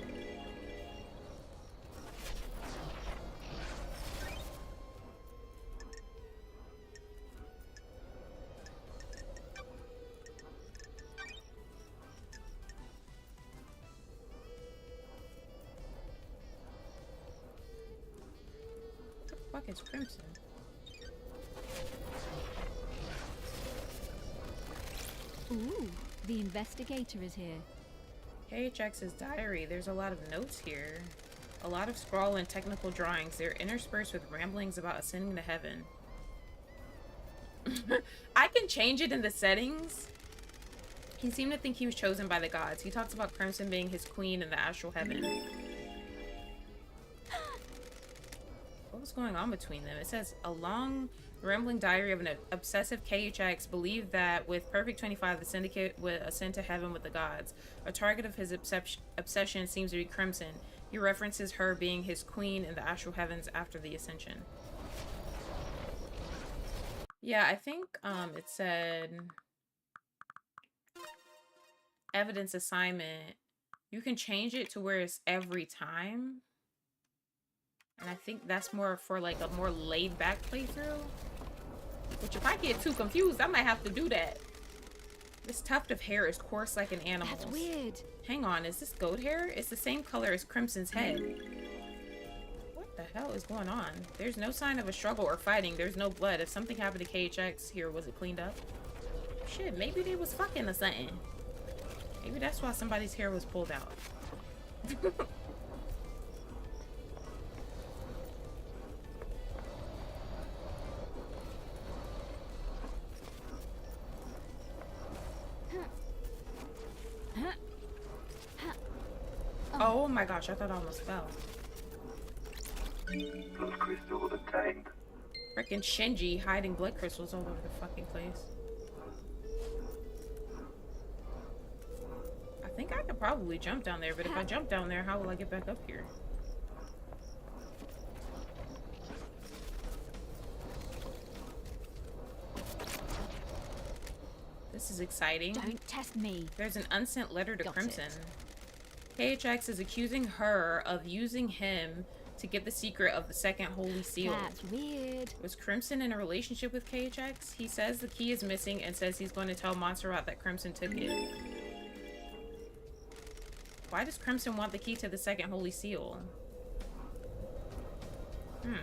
fuck is Crimson? Ooh, the investigator is here. KHX's diary. There's a lot of notes here. A lot of scrawl and technical drawings. They're interspersed with ramblings about ascending to heaven. I can change it in the settings. He seemed to think he was chosen by the gods. He talks about Crimson being his queen in the astral heaven. What was going on between them? It says, a long, rambling diary of an obsessive KHX believed that with Perfect 25, the Syndicate would ascend to heaven with the gods. A target of his obsession seems to be Crimson. He references her being his queen in the astral heavens after the ascension. Yeah, I think it said evidence assignment. You can change it to where it's every time. And I think that's more for like a more laid back playthrough. Which if I get too confused, I might have to do that. This tuft of hair is coarse like an animal's. That's weird. Hang on, is this goat hair? It's the same color as Crimson's head. What the hell is going on? There's no sign of a struggle or fighting. There's no blood. If something happened to KHX here, was it cleaned up? Shit, maybe they was fucking or something. Maybe that's why somebody's hair was pulled out. Oh my gosh, I thought I almost fell. Blood crystal obtained. Frickin' Shinji hiding blood crystals all over the fucking place. I think I could probably jump down there, but if I jump down there, how will I get back up here? This is exciting. Don't test me. There's an unsent letter to Got Crimson. it. KHX is accusing her of using him to get the secret of the second holy seal. That's weird. Was Crimson in a relationship with KHX? He says the key is missing and says he's going to tell Montserrat that Crimson took it. Why does Crimson want the key to the second holy seal? Ha.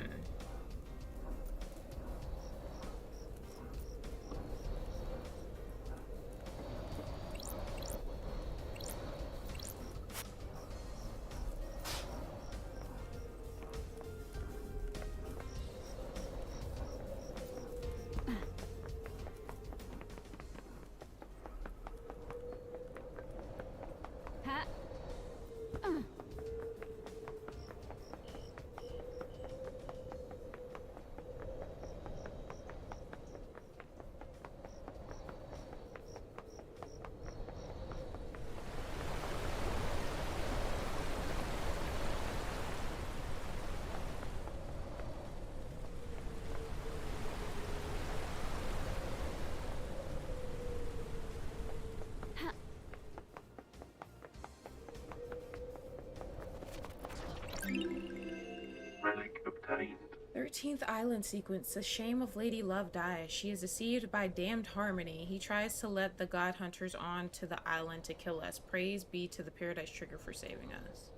Relic obtained. 13th island sequence. The shame of Lady Love dies. She is deceived by damned Harmony. He tries to let the god hunters on to the island to kill us. Praise be to the Paradise Trigger for saving us.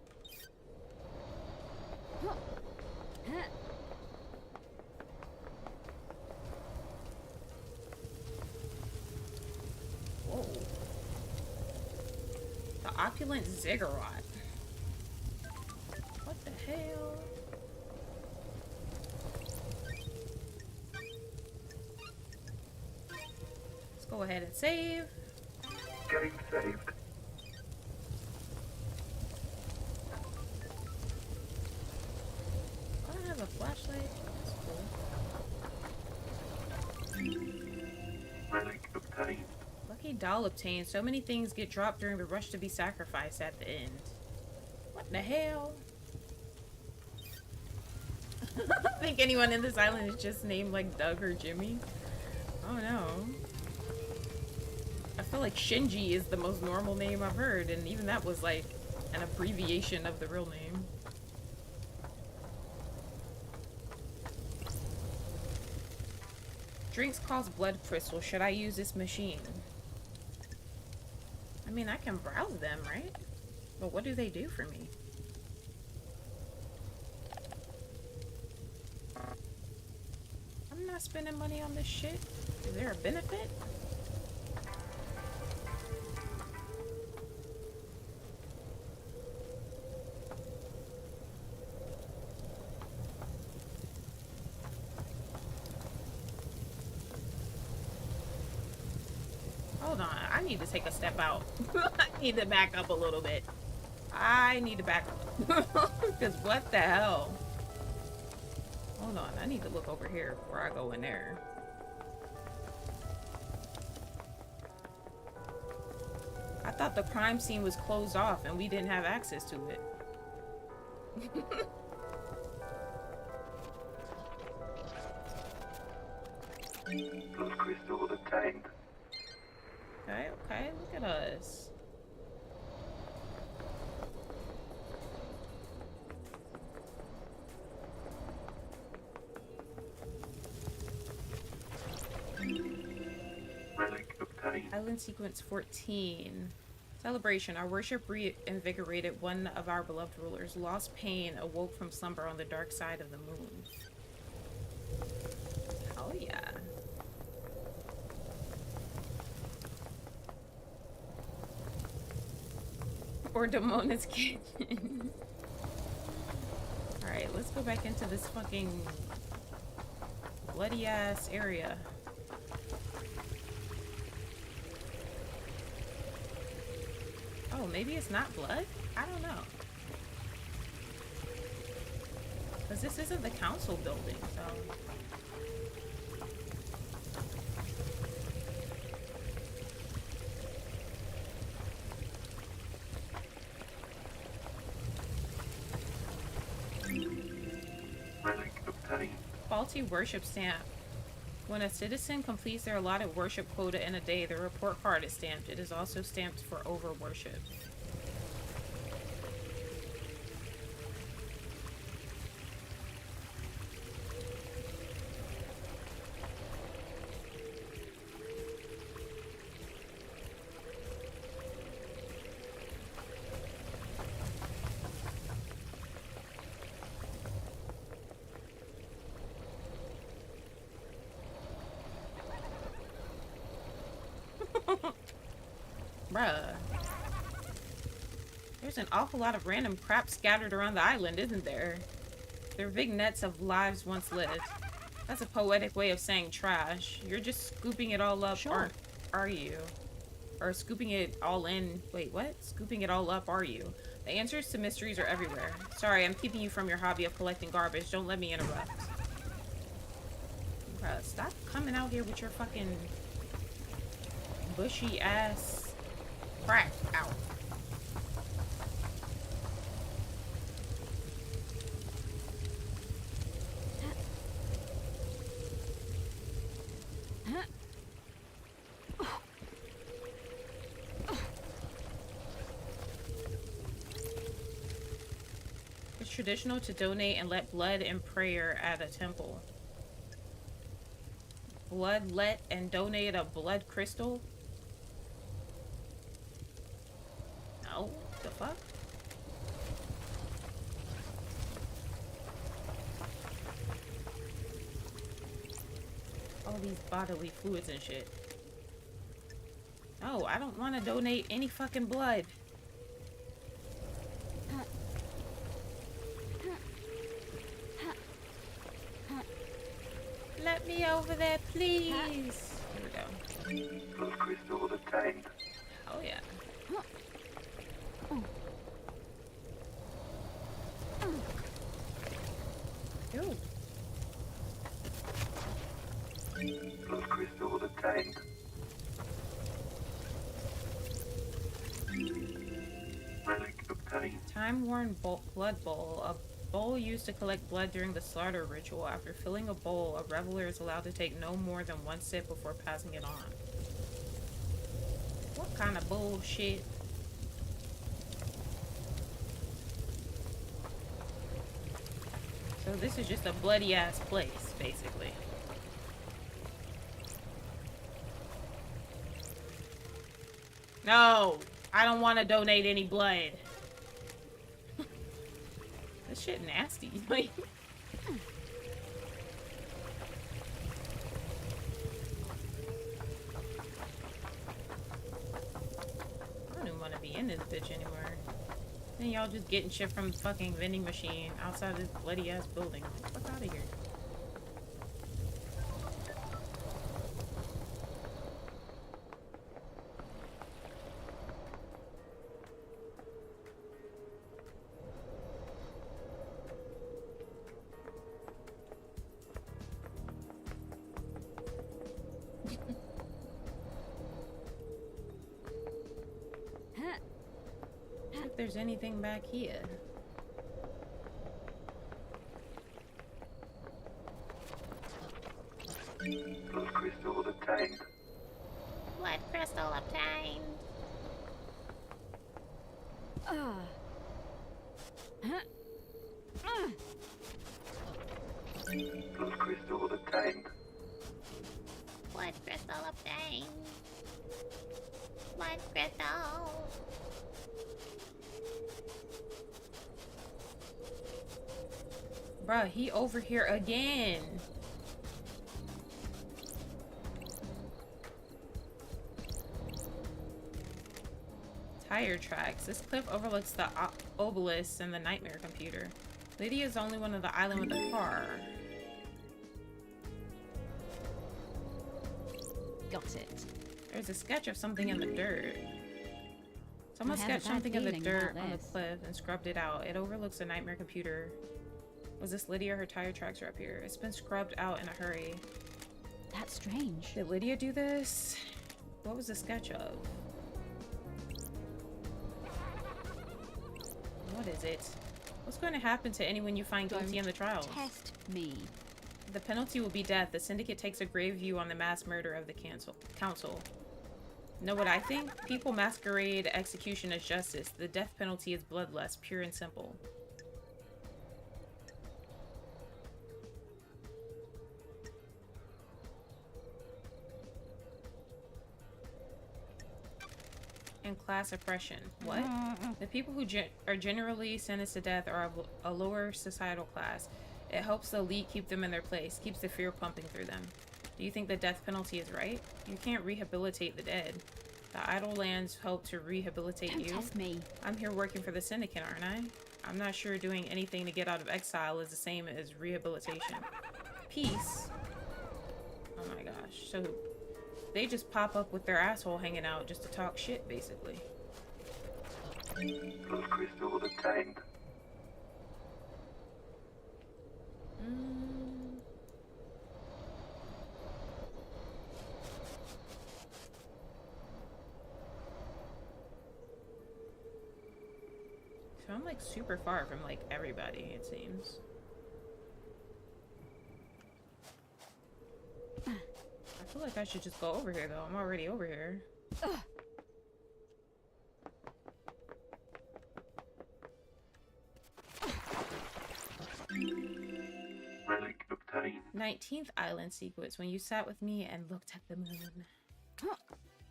Whoa. The opulent ziggurat. What the hell? Let's go ahead and save. Getting saved. I have a flashlight. That's cool. Relic obtained. Lucky doll obtained. So many things get dropped during the rush to be sacrificed at the end. What the hell? I think anyone in this island is just named like Doug or Jimmy. Oh no. I feel like Shinji is the most normal name I've heard, and even that was like an abbreviation of the real name. Drinks cost blood crystals. Should I use this machine? I mean, I can browse them, right? But what do they do for me? not spending money on this shit. Is there a benefit? Hold on, I need to take a step out. I need to back up a little bit. I need to back up. Because what the hell? Hold on, I need to look over here before I go in there. I thought the crime scene was closed off and we didn't have access to it. Blood crystal obtained. Okay, okay, look at us. Relic obtained. Island sequence 14. Celebration. Our worship reinvigorated one of our beloved rulers. Lost pain, awoke from slumber on the dark side of the moon. Oh yeah. Or Damona's kitchen. Alright, let's go back into this fucking bloody ass area. Oh, maybe it's not blood? I don't know. Because this isn't the council building, so... Relic obtained. Faulty worship stamp. When a citizen completes their allotted worship quota in a day, the report card is stamped. It is also stamped for over worship. Bruh. There's an awful lot of random crap scattered around the island, isn't there? They're big nets of lives once lived. That's a poetic way of saying trash. You're just scooping it all up, Sure. are you? Or scooping it all in. Wait, what? Scooping it all up, are you? The answers to mysteries are everywhere. Sorry, I'm keeping you from your hobby of collecting garbage. Don't let me interrupt. Bruh, stop coming out here with your fucking bushy ass crap out. It's traditional to donate and let blood and prayer at a temple. Blood, let, and donate a blood crystal? No, the fuck? All these bodily fluids and shit. No, I don't want to donate any fucking blood. Let me over there, please. Here we go. Blood crystal obtained. Oh yeah. Ew. Blood crystal obtained. Relic obtained. Time-worn blood bowl. A bowl used to collect blood during the slaughter ritual. After filling a bowl, a reveler is allowed to take no more than one sip before passing it on. What kind of bullshit? So this is just a bloody ass place, basically. No, I don't want to donate any blood. This shit nasty. Like, y'all just getting shit from the fucking vending machine outside this bloody ass building. Get the fuck out of here. If there's anything back here. Blood crystal obtained. Blood crystal obtained. Blood crystal obtained. Blood crystal obtained. Blood crystal. Bruh, he over here again. Tire tracks. This cliff overlooks the obelisk and the nightmare computer. Lydia's only one of the island with a car. Got it. There's a sketch of something in the dirt. Someone I have a sketched bad something in the feeling dirt about on the this. cliff and scrubbed it out. It overlooks a nightmare computer. Was this Lydia? Her tire tracks are up here. It's been scrubbed out in a hurry. That's strange. Did Lydia do this? What was the sketch of? What is it? What's going to happen to anyone you find guilty in the trials? Test me. The penalty will be death. The syndicate takes a grave view on the mass murder of the council. Know what I think? People masquerade execution as justice. The death penalty is bloodlust, pure and simple. And class oppression. What? The people who are generally sentenced to death are of a lower societal class. It helps the elite keep them in their place, keeps the fear pumping through them. Do you think the death penalty is right? You can't rehabilitate the dead. The idle lands help to rehabilitate Don't you. test me. I'm here working for the syndicate, aren't I? I'm not sure doing anything to get out of exile is the same as rehabilitation. Peace? Oh my gosh. So they just pop up with their asshole hanging out just to talk shit, basically. Blood crystal obtained. So I'm like super far from like everybody, it seems. I feel like I should just go over here though. I'm already over here. Relic obtained. 19th island sequence when you sat with me and looked at the moon.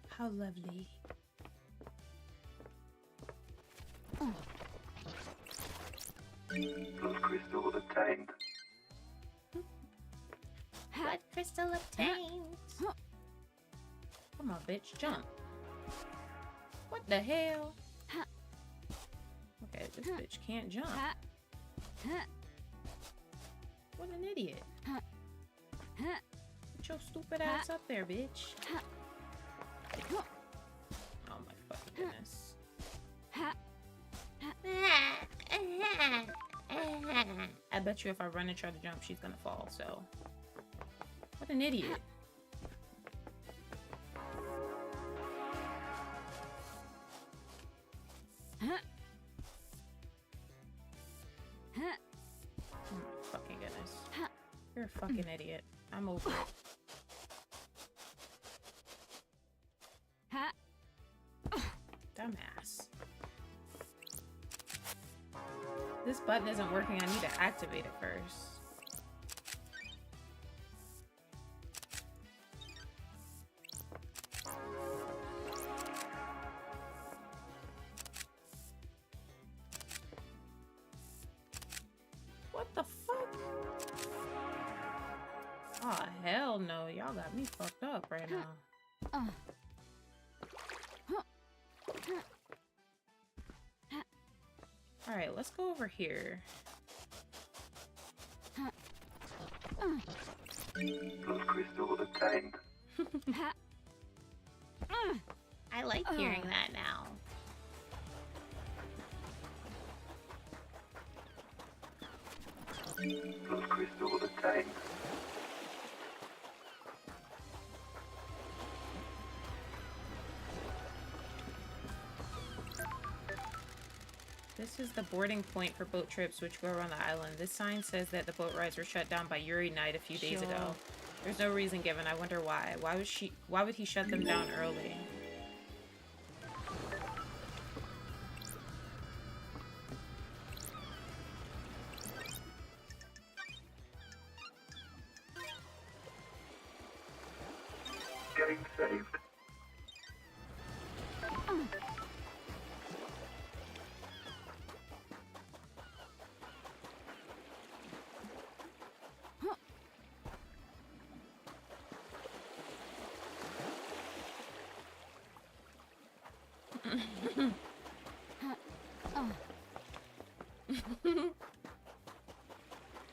How lovely. Blood crystal obtained. Blood crystal obtained. Come on, bitch, jump. What the hell? Okay, this bitch can't jump. What an idiot. Get your stupid ass up there, bitch. Oh my fucking goodness. I bet you if I run and try to jump, she's gonna fall, so. What an idiot. Oh my fucking goodness. You're a fucking idiot. I'm over it. Dumbass. This button isn't working. I need to activate it first. What the fuck? Oh, hell no. Y'all got me fucked up right now. let's go over here. Plus crystal obtained. I like hearing that now. Plus crystal obtained. This is the boarding point for boat trips which go around the island. This sign says that the boat rides were shut down by Yuri Knight a few days ago. There's no reason given. I wonder why. Why would he shut them down early? Getting saved.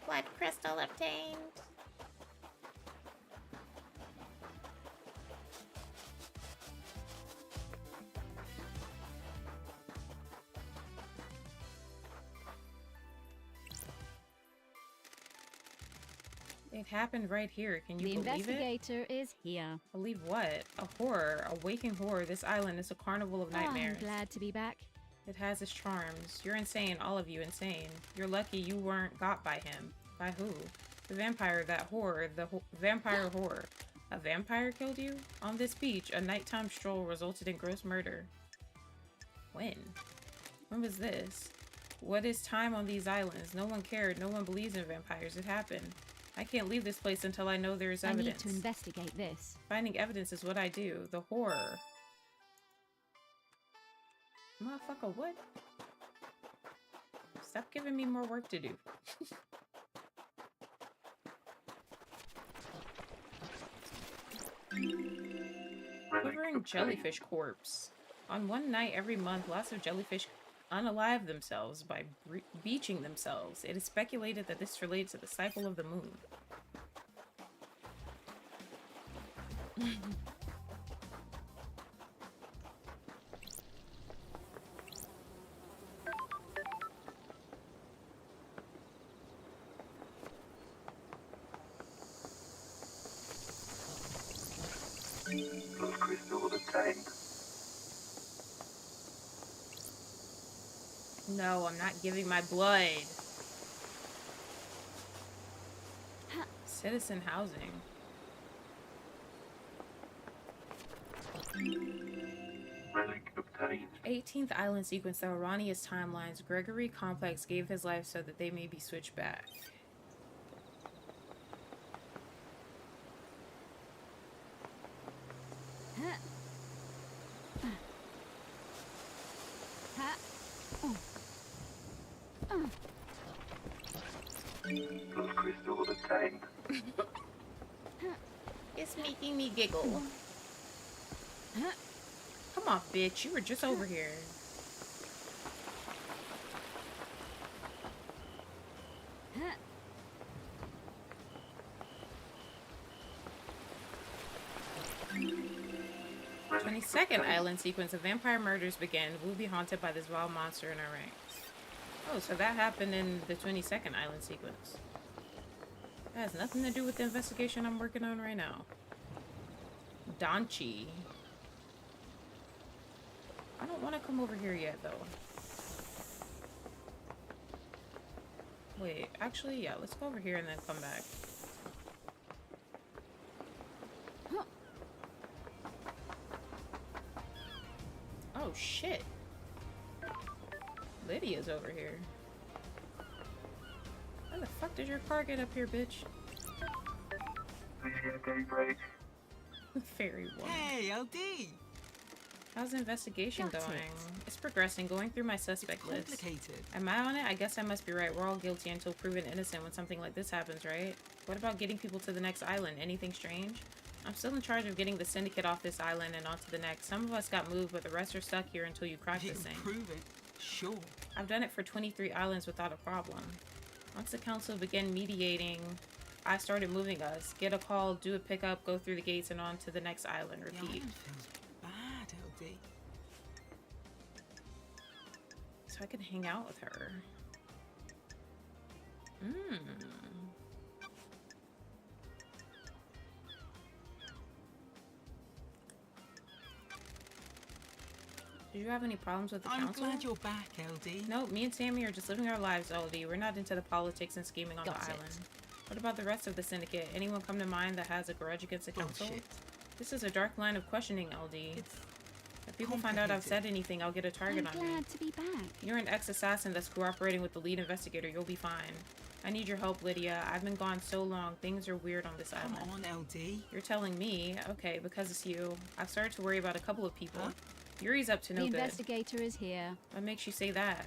Blood crystal obtained. It happened right here. Can you The believe it? investigator is here. Believe what? A horror. A waking horror. This island is a carnival of nightmares. I'm glad to be back. It has its charms. You're insane, all of you insane. You're lucky you weren't got by him. By who? The vampire, that horror, vampire horror. A vampire killed you? On this beach, a nighttime stroll resulted in gross murder. When? When was this? What is time on these islands? No one cared. No one believes in vampires. It happened. I can't leave this place until I know there is evidence. I need to investigate this. Finding evidence is what I do. The horror. Motherfucker, what? Stop giving me more work to do. Quivering jellyfish corpse. On one night every month, lots of jellyfish unalive themselves by beaching themselves. It is speculated that this relates to the cycle of the moon. Plus crystal obtained. No, I'm not giving my blood. Citizen housing. Relic obtained. 18th island sequence, the erroneous timelines. Gregory Complex gave his life so that they may be switched back. Plus crystal obtained. It's making me giggle. Come on, bitch. You were just over here. Second island sequence of vampire murders begin. We'll be haunted by this wild monster in our ranks. Oh, so that happened in the 22nd island sequence. That has nothing to do with the investigation I'm working on right now. Donchi. I don't want to come over here yet, though. Wait, actually, yeah, let's go over here and then come back. Oh, shit. Lydia's over here. How the fuck did your car get up here, bitch? Break. Fairy woman. Hey, LD! How's the investigation Got going? it. It's progressing, going through my suspect list. Complicated. Am I on it? I guess I must be right. We're all guilty until proven innocent when something like this happens, right? What about getting people to the next island? Anything strange? I'm still in charge of getting the syndicate off this island and onto the next. Some of us got moved, but the rest are stuck here until you crack If you this can thing. prove it, sure. I've done it for 23 islands without a problem. Once the council began mediating, I started moving us. Get a call, do a pickup, go through the gates, and on to the next island. The Repeat. island feels bad, LD. So I could hang out with her. Did you have any problems with the I'm council? glad you're back, LD. No, me and Sammy are just living our lives, LD. We're not into the politics and scheming on Got the it. island. What about the rest of the syndicate? Anyone come to mind that has a grudge against the council? Bullshit. This is a dark line of questioning, LD. It's If people find out I've said complicated. anything, I'll get a I'm target on me. glad to be back. You're an ex-assassin that's cooperating with the lead investigator. You'll be fine. I need your help, Lydia. I've been gone so long. Things are weird on this Come island. on, LD. You're telling me? Okay, because it's you. I've started to worry about a couple of people. Huh? Yuri's up to no The good. investigator is here. What makes you say that?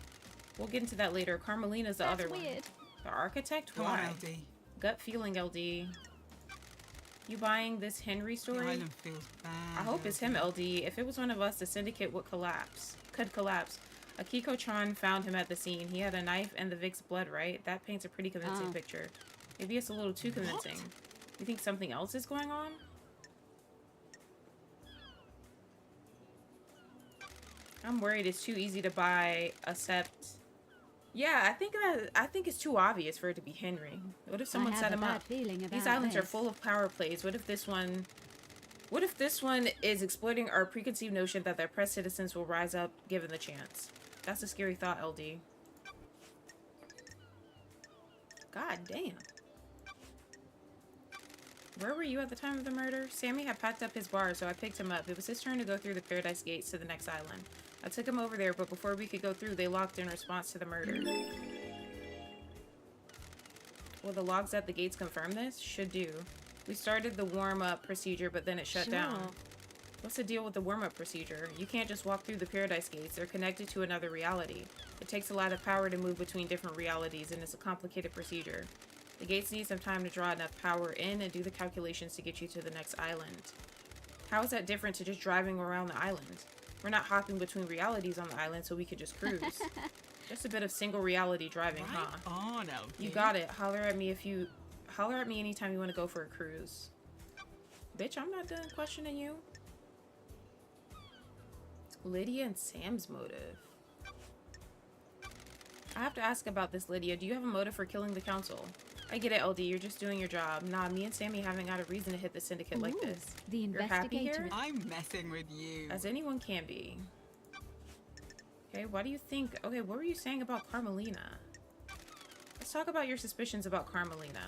We'll get into that later. Carmelina's the That's other weird. one. The architect? Come Why? on, LD. Gut feeling, LD. You buying this Henry The story? island feels bad. I hope it's him, LD. If it was one of us, the syndicate would collapse. Could collapse. Akiko-chan found him at the scene. He had a knife and the Vic's blood, right? That paints a pretty convincing Oh. picture. Maybe it's a little too convincing. You think something else is going on? I'm worried it's too easy to buy, except... Yeah, I think it's too obvious for it to be Henry. What if someone I set have him a bad up? feeling about These islands are this. full of power plays. What if this one is exploiting our preconceived notion that the oppressed citizens will rise up given the chance? That's a scary thought, LD. God damn. Where were you at the time of the murder? Sammy had packed up his bar, so I picked him up. It was his turn to go through the Paradise Gates to the next island. I took him over there, but before we could go through, they locked in response to the murder. Will the logs at the gates confirm this? Should do. We started the warm-up procedure, but then it shut down. Sure. What's the deal with the warm-up procedure? You can't just walk through the Paradise Gates. They're connected to another reality. It takes a lot of power to move between different realities, and it's a complicated procedure. The gates need some time to draw enough power in and do the calculations to get you to the next island. How is that different to just driving around the island? We're not hopping between realities on the island, so we could just cruise. Just a bit of single reality driving, Right huh? on, LD. You got it. Holler at me anytime you want to go for a cruise. Bitch, I'm not done questioning you. Lydia and Sam's motive. I have to ask about this, Lydia. Do you have a motive for killing the council? I get it, LD. You're just doing your job. Nah, me and Sammy haven't got a reason to hit the syndicate like Ooh, this. The You're happy investigator here? is I'm messing with you. As anyone can be. Okay, why do you think... Okay, what were you saying about Carmelina? Let's talk about your suspicions about Carmelina.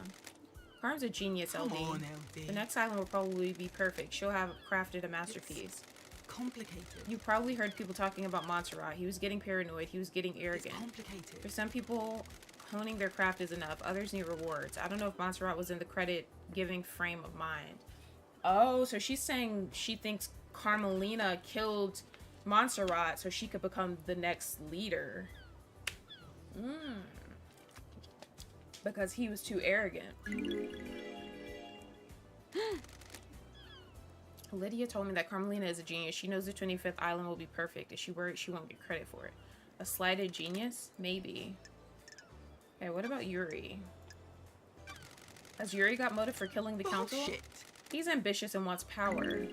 Carm's a genius, Come LD. on, LD. The next island will probably be perfect. She'll have crafted a masterpiece. Complicated. You probably heard people talking about Montserrat. He was getting paranoid. He was getting It's arrogant. complicated. For some people, honing their craft is enough. Others need rewards. I don't know if Montserrat was in the credit-giving frame of mind. Oh, so she's saying she thinks Carmelina killed Montserrat so she could become the next leader. Because he was too arrogant. Lydia told me that Carmelina is a genius. She knows the 25th island will be perfect. Is she worried she won't get credit for it? A slighted genius? Maybe. Okay, what about Yuri? Has Yuri got motive for killing the council? Bullshit. He's ambitious and wants power.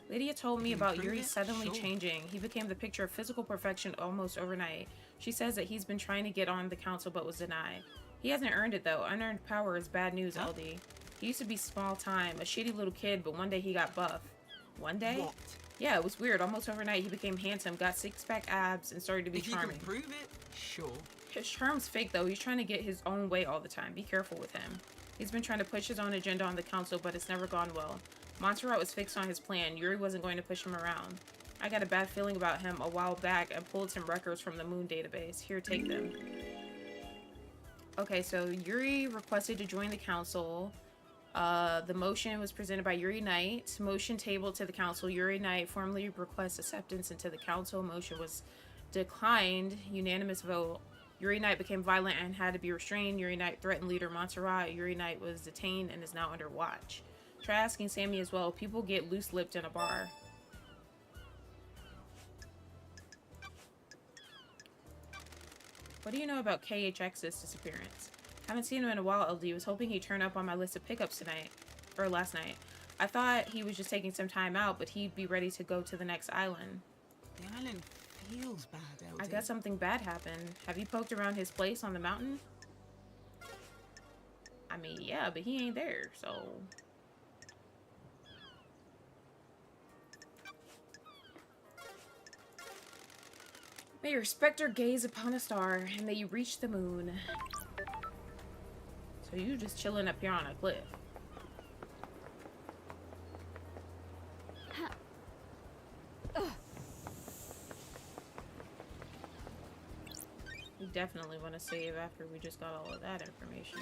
Lydia told me about Prove Yuri it? suddenly Sure. changing. He became the picture of physical perfection almost overnight. She says that he's been trying to get on the council but was denied. He hasn't earned it though. Unearned power is bad news, Huh? LD. He used to be small time, a shitty little kid, but one day he got buff. One day? What? Yeah, it was weird. Almost overnight he became handsome, got six-pack abs, and started to be If you can charming. prove it, sure. His charm's fake though. He's trying to get his own way all the time. Be careful with him. He's been trying to push his own agenda on the council, but it's never gone well. Montserrat was fixed on his plan. Yuri wasn't going to push him around. I got a bad feeling about him a while back and pulled some records from the Moon database. Here, take them. Okay, so Yuri requested to join the council. The motion was presented by Yuri Knight. Motion tabled to the council. Yuri Knight formally requests acceptance into the council. Motion was declined. Unanimous vote. Yuri Knight became violent and had to be restrained. Yuri Knight threatened leader Montserrat. Yuri Knight was detained and is now under watch. Try asking Sammy as well. People get loose-lipped in a bar. What do you know about KHX's disappearance? Haven't seen him in a while, LD. Was hoping he'd turn up on my list of pickups tonight. Or last night. I thought he was just taking some time out, but he'd be ready to go to the next island. The island feels bad, LD. I guess something bad happened. Have you poked around his place on the mountain? I mean, yeah, but he ain't there, so... May your specter gaze upon a star, and may you reach the moon. So you just chilling up here on a cliff. We definitely want to save after we just got all of that information.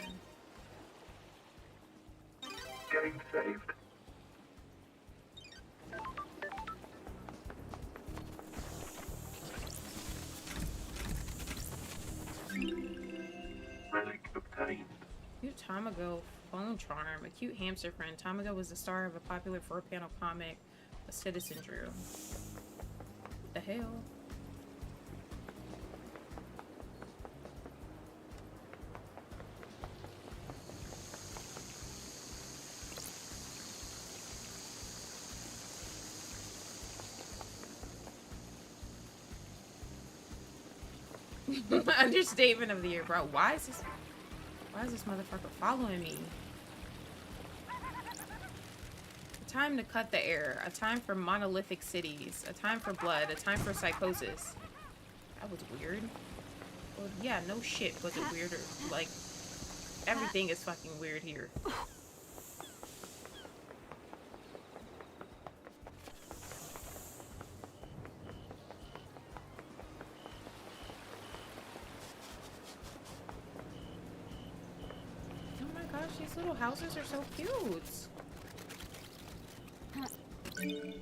Getting saved. Relic obtained. Cute Tamago phone charm. A cute hamster friend. Tamago was the star of a popular 4-panel comic a citizen drew. What the hell? Understatement of the year, bro. Why is this motherfucker following me? A time to cut the air. A time for monolithic cities. A time for blood. A time for psychosis. That was weird. Well, yeah, no shit was it weirder. Like, everything is fucking weird here. These little houses are so cute.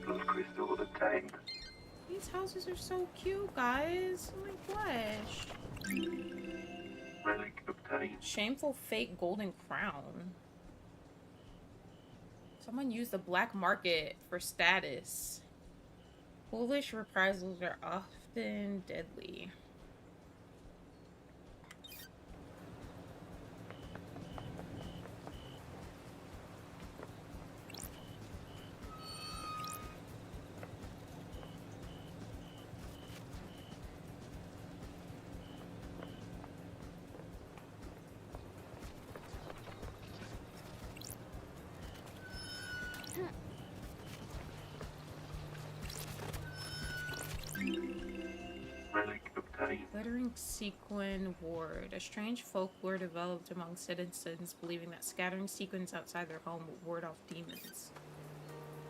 Blood crystal obtained. These houses are so cute, guys. Oh my gosh. Relic obtained. Shameful fake golden crown. Someone used the black market for status. Foolish reprisals are often deadly. Relic obtained. Glittering sequin ward. A strange folklore developed among citizens believing that scattering sequins outside their home would ward off demons.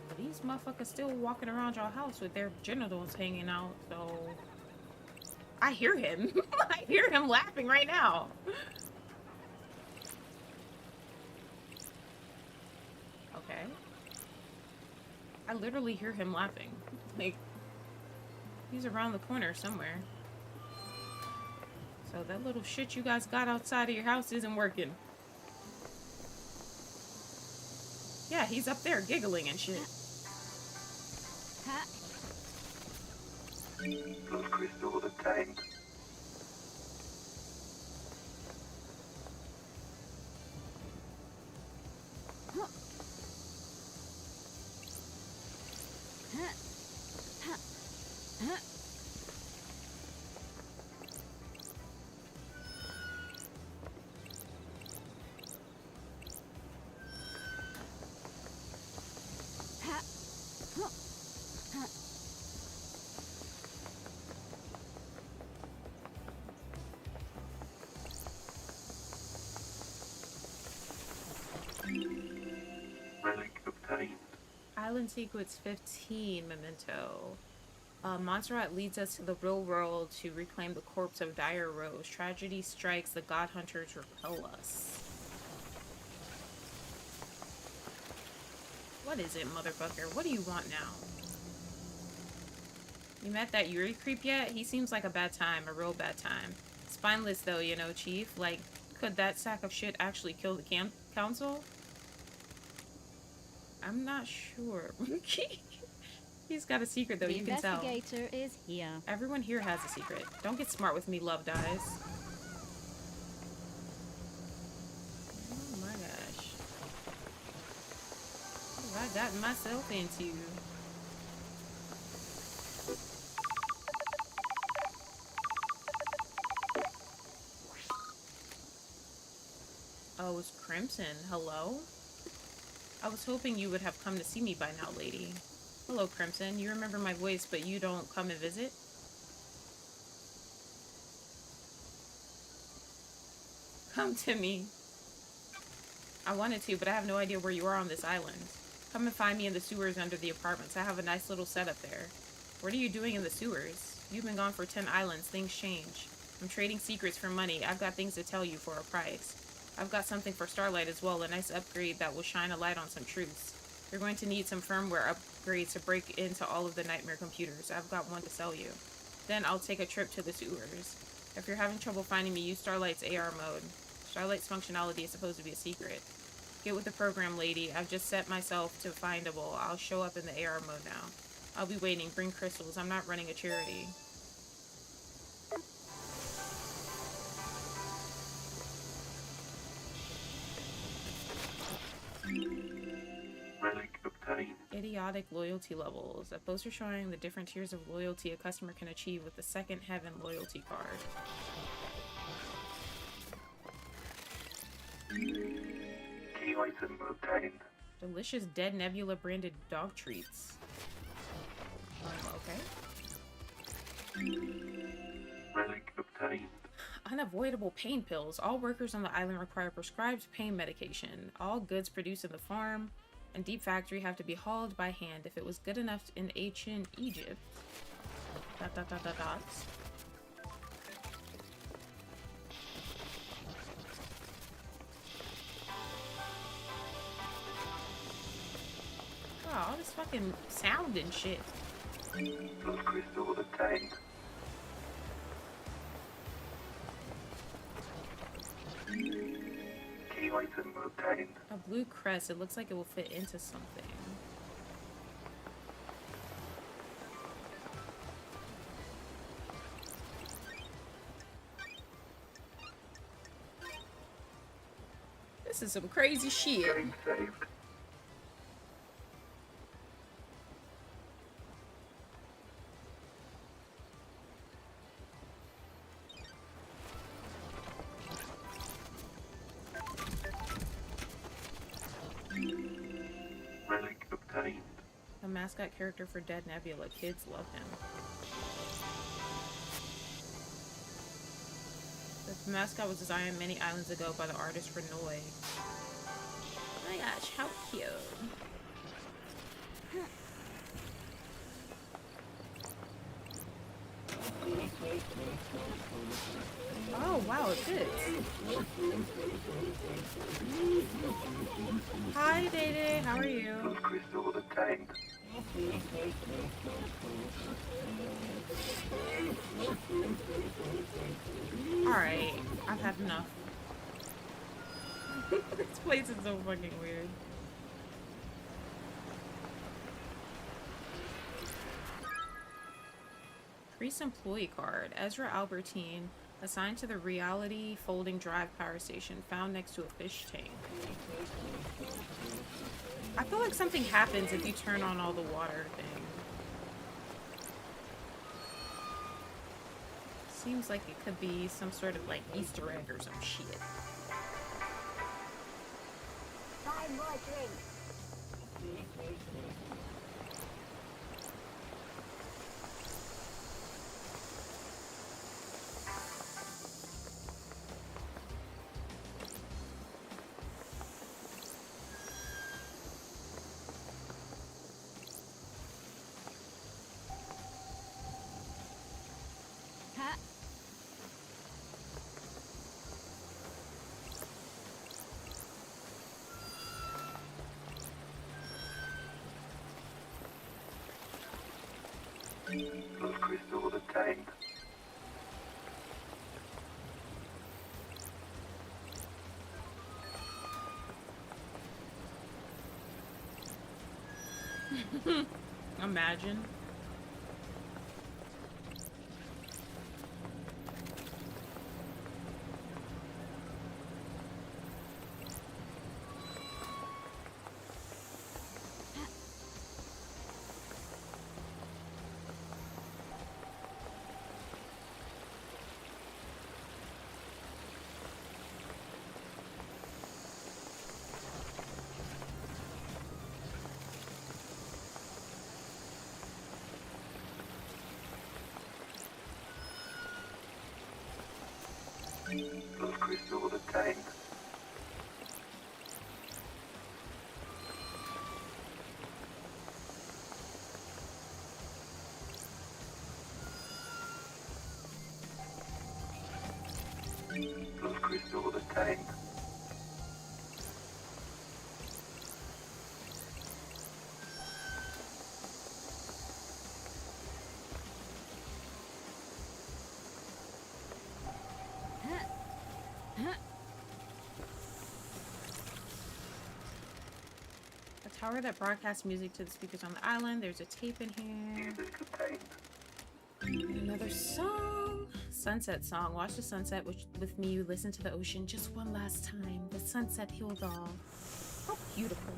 But these motherfuckers still walking around your house with their genitals hanging out, so... I hear him. I hear him laughing right now. Okay. I literally hear him laughing. Like, he's around the corner somewhere. So that little shit you guys got outside of your house isn't working. Yeah, he's up there giggling and shit. Blood crystal obtained. Relic obtained. Island Sequence 15 memento. Montserrat leads us to the real world to reclaim the corpse of Dire Rose. Tragedy strikes, the God Hunters repel us. What is it, motherfucker? What do you want now? You met that Yuri creep yet? He seems like a bad time, a real bad time. Spineless though, you know, Chief. Like, could that sack of shit actually kill the council? I'm not sure. He's got a secret though, The you can tell. investigator is here. Everyone here has a secret. Don't get smart with me, love dies. gotten myself into. Oh, it's Crimson. Hello? I was hoping you would have come to see me by now, lady. Hello, Crimson. You remember my voice, but you don't come and visit? Come to me. I wanted to, but I have no idea where you are on this island. Come and find me in the sewers under the apartments. I have a nice little setup there. What are you doing in the sewers? You've been gone for 10 islands. Things change. I'm trading secrets for money. I've got things to tell you for a price. I've got something for Starlight as well, a nice upgrade that will shine a light on some truths. You're going to need some firmware upgrades to break into all of the nightmare computers. I've got one to sell you. Then I'll take a trip to the sewers. If you're having trouble finding me, use Starlight's AR mode. Starlight's functionality is supposed to be a secret. Get with the program, lady. I've just set myself to findable. I'll show up in the AR mode now. I'll be waiting. Bring crystals. I'm not running a charity. Relic obtained. Idiotic loyalty levels. A poster showing the different tiers of loyalty a customer can achieve with the Second Heaven loyalty card. Key item obtained. Delicious Dead Nebula branded dog treats. Okay. Relic obtained. Unavoidable pain pills. All workers on the island require prescribed pain medication. All goods produced in the farm and deep factory have to be hauled by hand. If it was good enough in ancient Egypt. ... Oh, all this fucking sound and shit. Blood crystal obtained. Key item obtained. A blue crest. It looks like it will fit into something. This is some crazy shit. Game saved. Relic obtained. A mascot character for Dead Nebula. Kids love him. The mascot was designed many islands ago by the artist Renoy. Oh my gosh, how cute. Oh wow, it fits. Hi Day Day, how are you? Blood crystal obtained. Alright, I've had enough. This place is so fucking weird. Priest employee card. Ezra Albertine, assigned to the Reality Folding Drive power station, found next to a fish tank. I feel like something happens if you turn on all the water thing. Seems like it could be some sort of like Easter egg or some shit. Buy more drinks. Blood crystal obtained. Imagine. Those crystals attained. Those crystals attained. A tower that broadcasts music to the speakers on the island. There's a tape in here. Music attained. Another song. Sunset song. Watch the sunset with me. Listen to the ocean just one last time. The sunset healed all. How beautiful.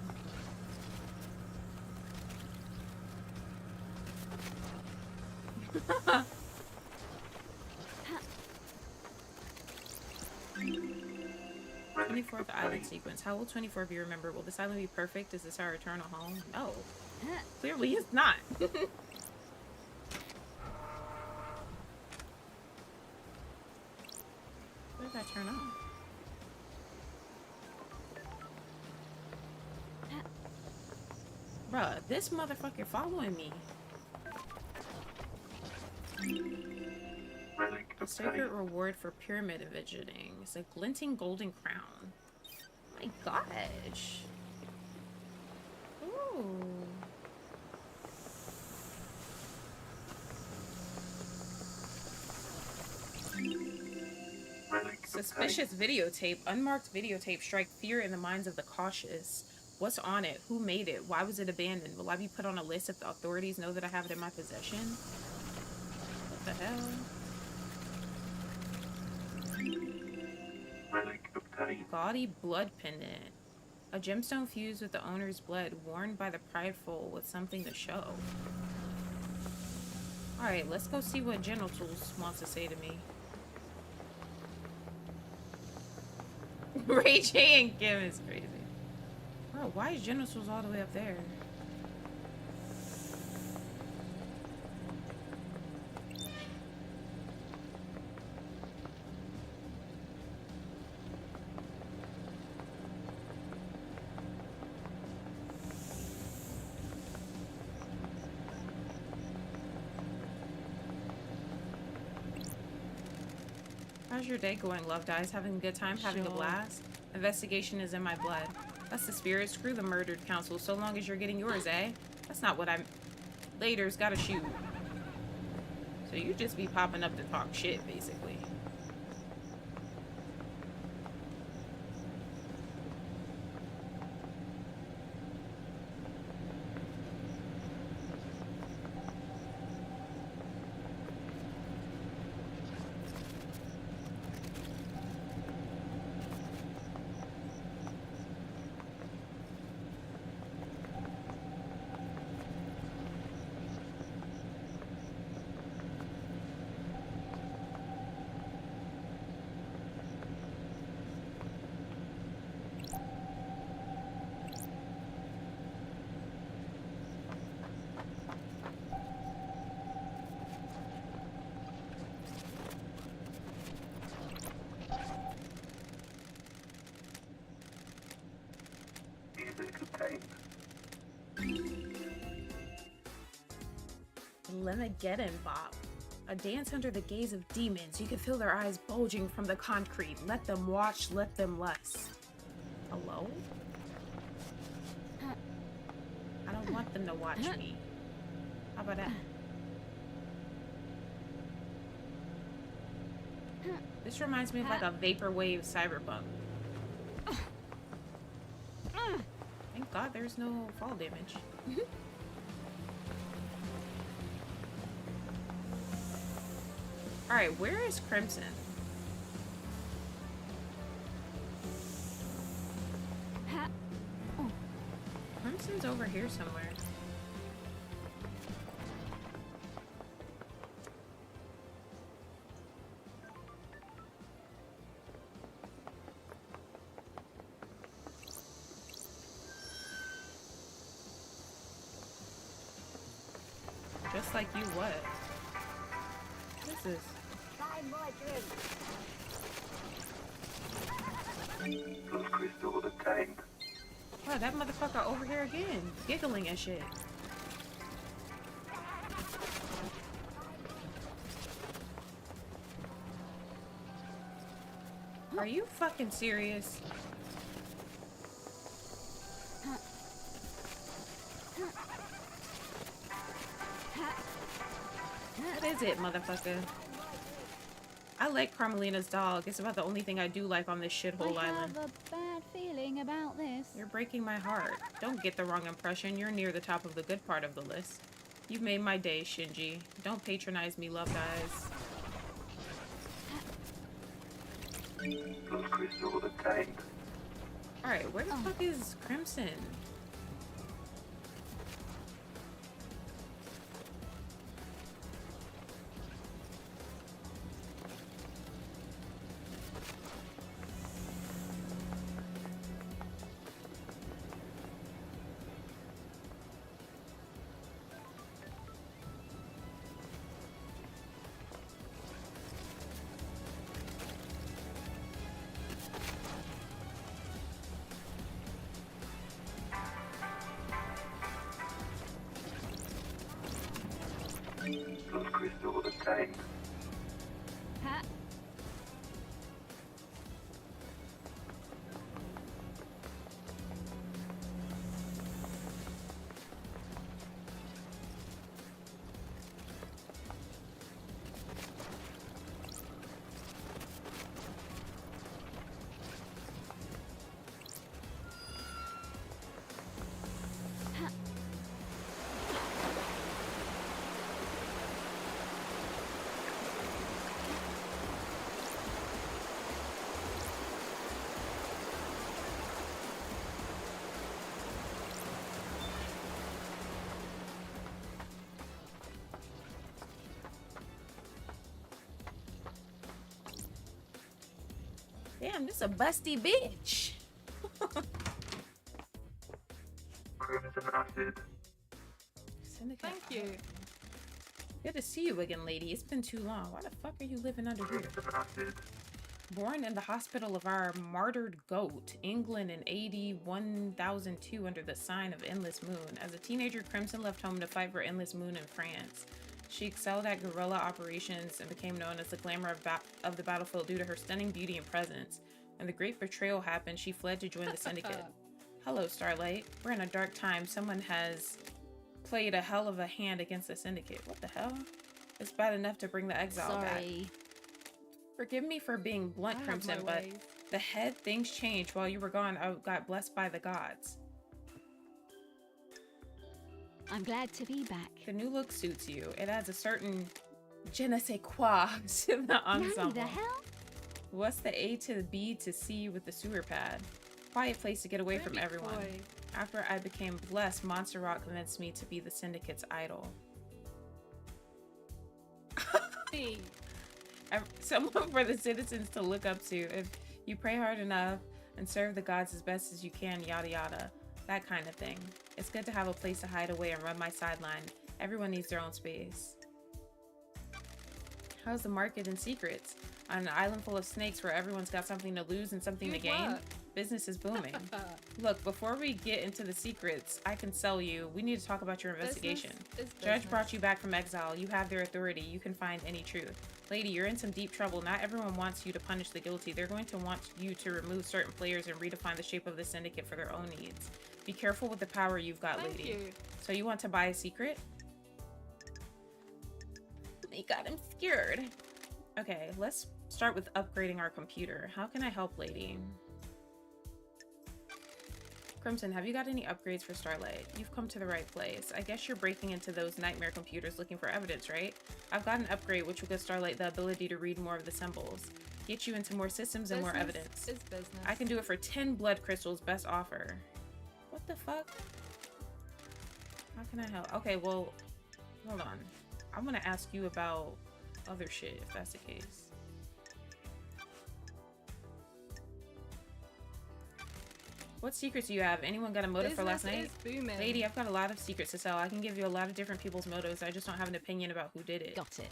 Relic 24th island obtained. sequence. How will 24 be remembered? Will this island be perfect? Is this our eternal home? No. Clearly it's not. Where did that turn on? Bruh, this motherfucker following me. Relic A sacred obtained. reward for pyramid visiting. It's a glinting golden crown. Oh my gosh. Ooh. Relic Suspicious videotape. Unmarked videotape strike fear in the minds of the cautious. What's on it? Who made it? Why was it abandoned? Will I be put on a list if the authorities know that I have it in my possession? What the hell? obtained. Relic obtained. Gaudy blood pendant. A gemstone fused with the owner's blood, worn by the prideful with something to show. Alright, let's go see what General Tools wants to say to me. Ray J and Kim is crazy. Bro, why is General Tools all the way up there? How's your day going, Loved Eyes? Having a good time? Having a Sure. blast? Investigation is in my blood. That's the spirit. Screw the murdered council, so long as you're getting yours, eh? That's not what I'm... Later's gotta shoot. So you just be popping up to talk shit, basically. Music obtained. Lemageddon Bop. A dance under the gaze of demons. You can feel their eyes bulging from the concrete. Let them watch, let them lust. Hello? I don't want them to watch me. How about that? This reminds me of like a vaporwave cyberpunk. Thank God there's no fall damage. Alright, where is Crimson? Crimson's over here somewhere. Just like you, what? What is this? Plus crystal obtained. Wow, that motherfucker over here again, giggling and shit. Are you fucking serious? What is it, motherfucker? I like Carmelina's dog. It's about the only thing I do like on this shithole I island. have a bad feeling about this. You're breaking my heart. Don't get the wrong impression. You're near the top of the good part of the list. You've made my day, Shinji. Don't patronize me, love guys. Plus crystal obtained. Alright, where the fuck is Crimson? Plus crystal obtained. Ha. Damn, this a busty bitch. Crimson acid. Syndicate. Thank you. Good to see you again, lady. It's been too long. Why the fuck are you living under here? Crimson acid. Born in the hospital of our martyred goat, England in AD 1002 under the sign of Endless Moon. As a teenager, Crimson left home to fight for Endless Moon in France. She excelled at guerrilla operations and became known as the glamour of the battlefield due to her stunning beauty and presence. When the Great Betrayal happened, she fled to join the Syndicate. Hello, Starlight. We're in a dark time. Someone has played a hell of a hand against the Syndicate. What the hell? It's bad enough to bring the exile back. Sorry. Forgive me for being blunt, I have Crimson, my but ways. the head things changed. While you were gone, I got blessed by the gods. I'm glad to be back. The new look suits you. It adds a certain je ne sais quoi to the Nanny, ensemble. the hell? What's the A to the B to C with the sewer pad? Quiet place to get away from Don't be everyone. coy. After I became blessed, Montserrat convinced me to be the Syndicate's idol. Me. Someone for the citizens to look up to if you pray hard enough and serve the gods as best as you can, yada yada. That kind of thing. It's good to have a place to hide away and run my sideline. Everyone needs their own space. How's the market in secrets? On an island full of snakes where everyone's got something to lose and something to Good gain? work. Business is booming. Look, before we get into the secrets, I can sell you. We need to talk about your investigation. Business is Judge business. brought you back from exile. You have their authority. You can find any truth. Lady, you're in some deep trouble. Not everyone wants you to punish the guilty. They're going to want you to remove certain players and redefine the shape of the Syndicate for their own needs. Be careful with the power you've got, Thank lady. you. So you want to buy a secret? They got him scared. Okay, let's start with upgrading our computer. How can I help, lady? Crimson, have you got any upgrades for Starlight? You've come to the right place. I guess you're breaking into those nightmare computers looking for evidence, right? I've got an upgrade which will give Starlight the ability to read more of the symbols. Get you into more systems and more Business evidence. is business. I can do it for 10 blood crystals, best offer. What the fuck? How can I help? Okay, well, hold on. I'm gonna ask you about other shit if that's the case. What secrets do you have? Anyone got a motive for last night? Business is booming. Lady, I've got a lot of secrets to sell. I can give you a lot of different people's motives. I just don't have an opinion about who did it. Got it.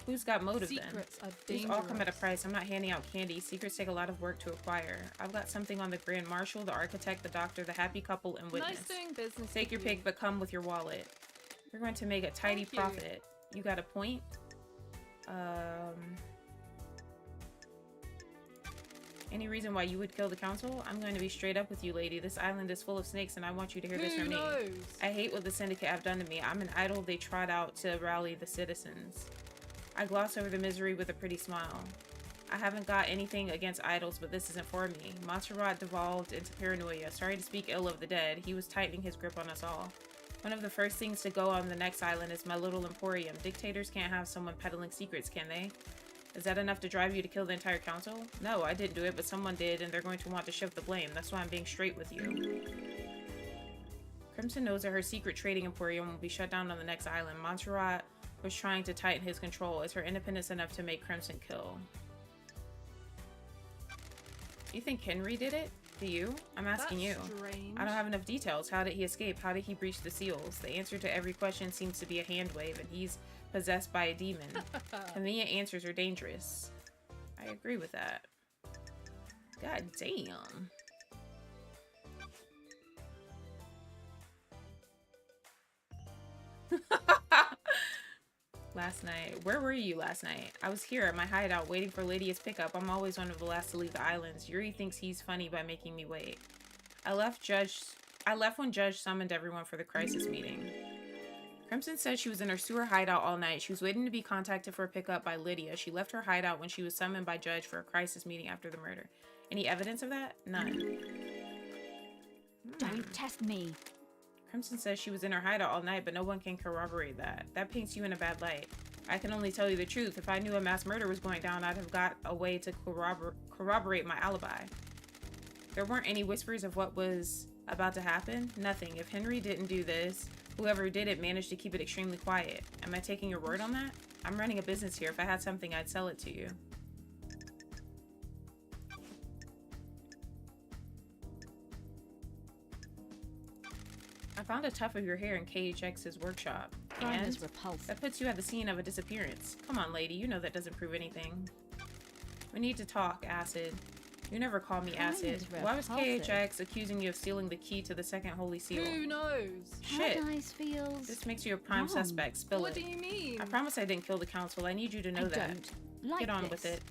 Who's got motive Secrets then? are These dangerous. all come at a price. I'm not handing out candy. Secrets take a lot of work to acquire. I've got something on the Grand Marshal, the Architect, the Doctor, the Happy Couple, and Witness. Nice doing business. Take your with pick, you. but come with your wallet. We're going to make a tidy Thank you. profit. You got a point? Any reason why you would kill the council? I'm going to be straight up with you, lady. This island is full of snakes, and I want you to hear this Who from me. knows? I hate what the Syndicate have done to me. I'm an idol they trot out to rally the citizens. I gloss over the misery with a pretty smile. I haven't got anything against idols, but this isn't for me. Montserrat devolved into paranoia. Sorry to speak ill of the dead. He was tightening his grip on us all. One of the first things to go on the next island is my little emporium. Dictators can't have someone peddling secrets, can they? Is that enough to drive you to kill the entire council? No, I didn't do it, but someone did, and they're going to want to shift the blame. That's why I'm being straight with you. Crimson knows that her secret trading emporium will be shut down on the next island. Montserrat was trying to tighten his control. Is her independence enough to make Crimson kill? Do you think Henry did it? Do you? I'm asking you. Strange. I don't have enough details. How did he escape? How did he breach the seals? The answer to every question seems to be a hand wave, and he's possessed by a demon. Convenient answers are dangerous. I agree with that. God damn. Last night. Where were you last night? I was here at my hideout waiting for Lydia's pickup. I'm always one of the last to leave the islands. Yuri thinks he's funny by making me wait. I left when Judge summoned everyone for the crisis meeting. Crimson said she was in her sewer hideout all night. She was waiting to be contacted for a pickup by Lydia. She left her hideout when she was summoned by Judge for a crisis meeting after the murder. Any evidence of that? None. Don't test me. Crimson says she was in her hideout all night, but no one can corroborate that. That paints you in a bad light. I can only tell you the truth. If I knew a mass murder was going down, I'd have got a way to corroborate my alibi. There weren't any whispers of what was about to happen. Nothing. If Henry didn't do this, whoever did it managed to keep it extremely quiet. Am I taking your word on that? I'm running a business here. If I had something, I'd sell it to you. I found a tuft of your hair in KHX's workshop. Crime And is repulsive. that puts you at the scene of a disappearance. Come on, lady. You know that doesn't prove anything. We need to talk, Acid. You never called me Crime Acid. is Why was repulsive. KHX accusing you of stealing the key to the second holy seal? Who knows? Shit. Paradise feels. This makes you a prime wrong. suspect. Spill What it. do you mean? I promise I didn't kill the council. I need you to know I that. don't like Get on this. with it.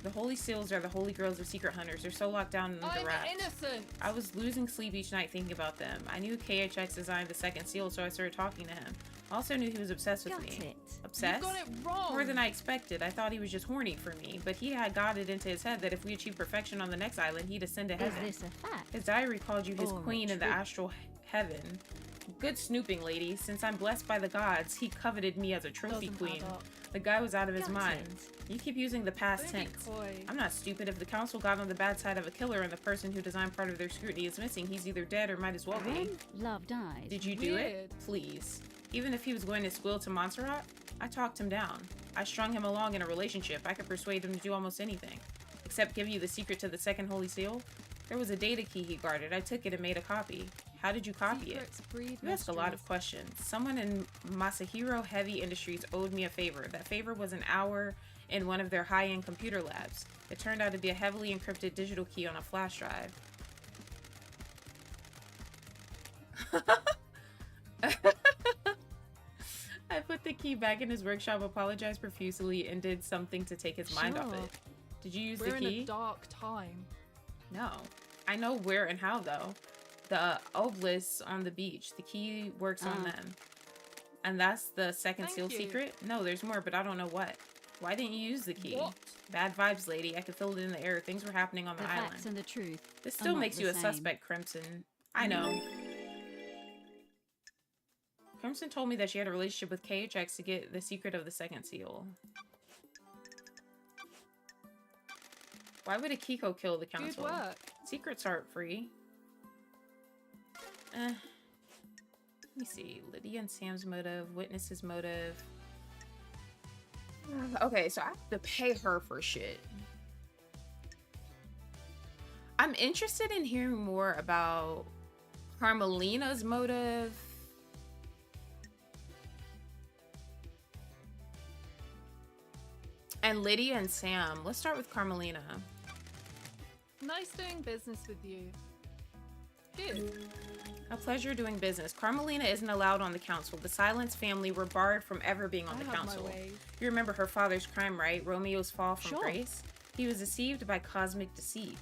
The holy seals are the holy grails of secret hunters. They're so locked down under I'm wraps. innocent. I was losing sleep each night thinking about them. I knew KHX designed the second seal, so I started talking to him. I also knew he was obsessed with Got me. it. Obsessed? You got it wrong. More than I expected. I thought he was just horny for me, but he had got it into his head that if we achieved perfection on the next island, he'd ascend to Is heaven. this a fact? His diary called you his Or a queen in the trick? astral heaven. Good snooping, lady. Since I'm blessed by the gods, he coveted me as a trophy Doesn't queen. add up. The guy was out of his Got mind. it. You keep using the past Don't be tense. coy. I'm not stupid. If the council got on the bad side of a killer and the person who designed part of their scrutiny is missing, he's either dead or might as well be. When love dies. Did you do it? Weird. Please. Even if he was going to squeal to Montserrat, I talked him down. I strung him along in a relationship. I could persuade him to do almost anything. Except give you the secret to the second holy seal. There was a data key he guarded. I took it and made a copy. How did you copy Secrets breed it? You ask a lot mysteries. of questions. Someone in Masahiro Heavy Industries owed me a favor. That favor was an hour in one of their high-end computer labs. It turned out to be a heavily encrypted digital key on a flash drive. I put the key back in his workshop, apologized profusely, and did something to take his mind off Sure. it. Did you use We're the in key? a dark time. No. I know where and how, though. The obelisks on the beach. The key works on them. And that's the second Thank seal you. secret? No, there's more, but I don't know what. Why didn't you use the key? What? Bad vibes, lady. I could feel it in the air. Things were happening on the, The island. facts and the truth. This are still not makes the you a same. suspect, Crimson. I know. Crimson told me that she had a relationship with KHX to get the secret of the second seal. Why would Akiko kill the Good council? work. Secrets aren't free. Let me see. Lydia and Sam's motive. Witness's motive. Okay, so I have to pay her for shit. I'm interested in hearing more about Carmelina's motive. And Lydia and Sam. Let's start with Carmelina. Nice doing business with you. Good. A pleasure doing business. Carmelina isn't allowed on the council. The Silence family were barred from ever being on the council. You remember her father's crime, right? Romeo's fall from grace? He was deceived by cosmic deceit.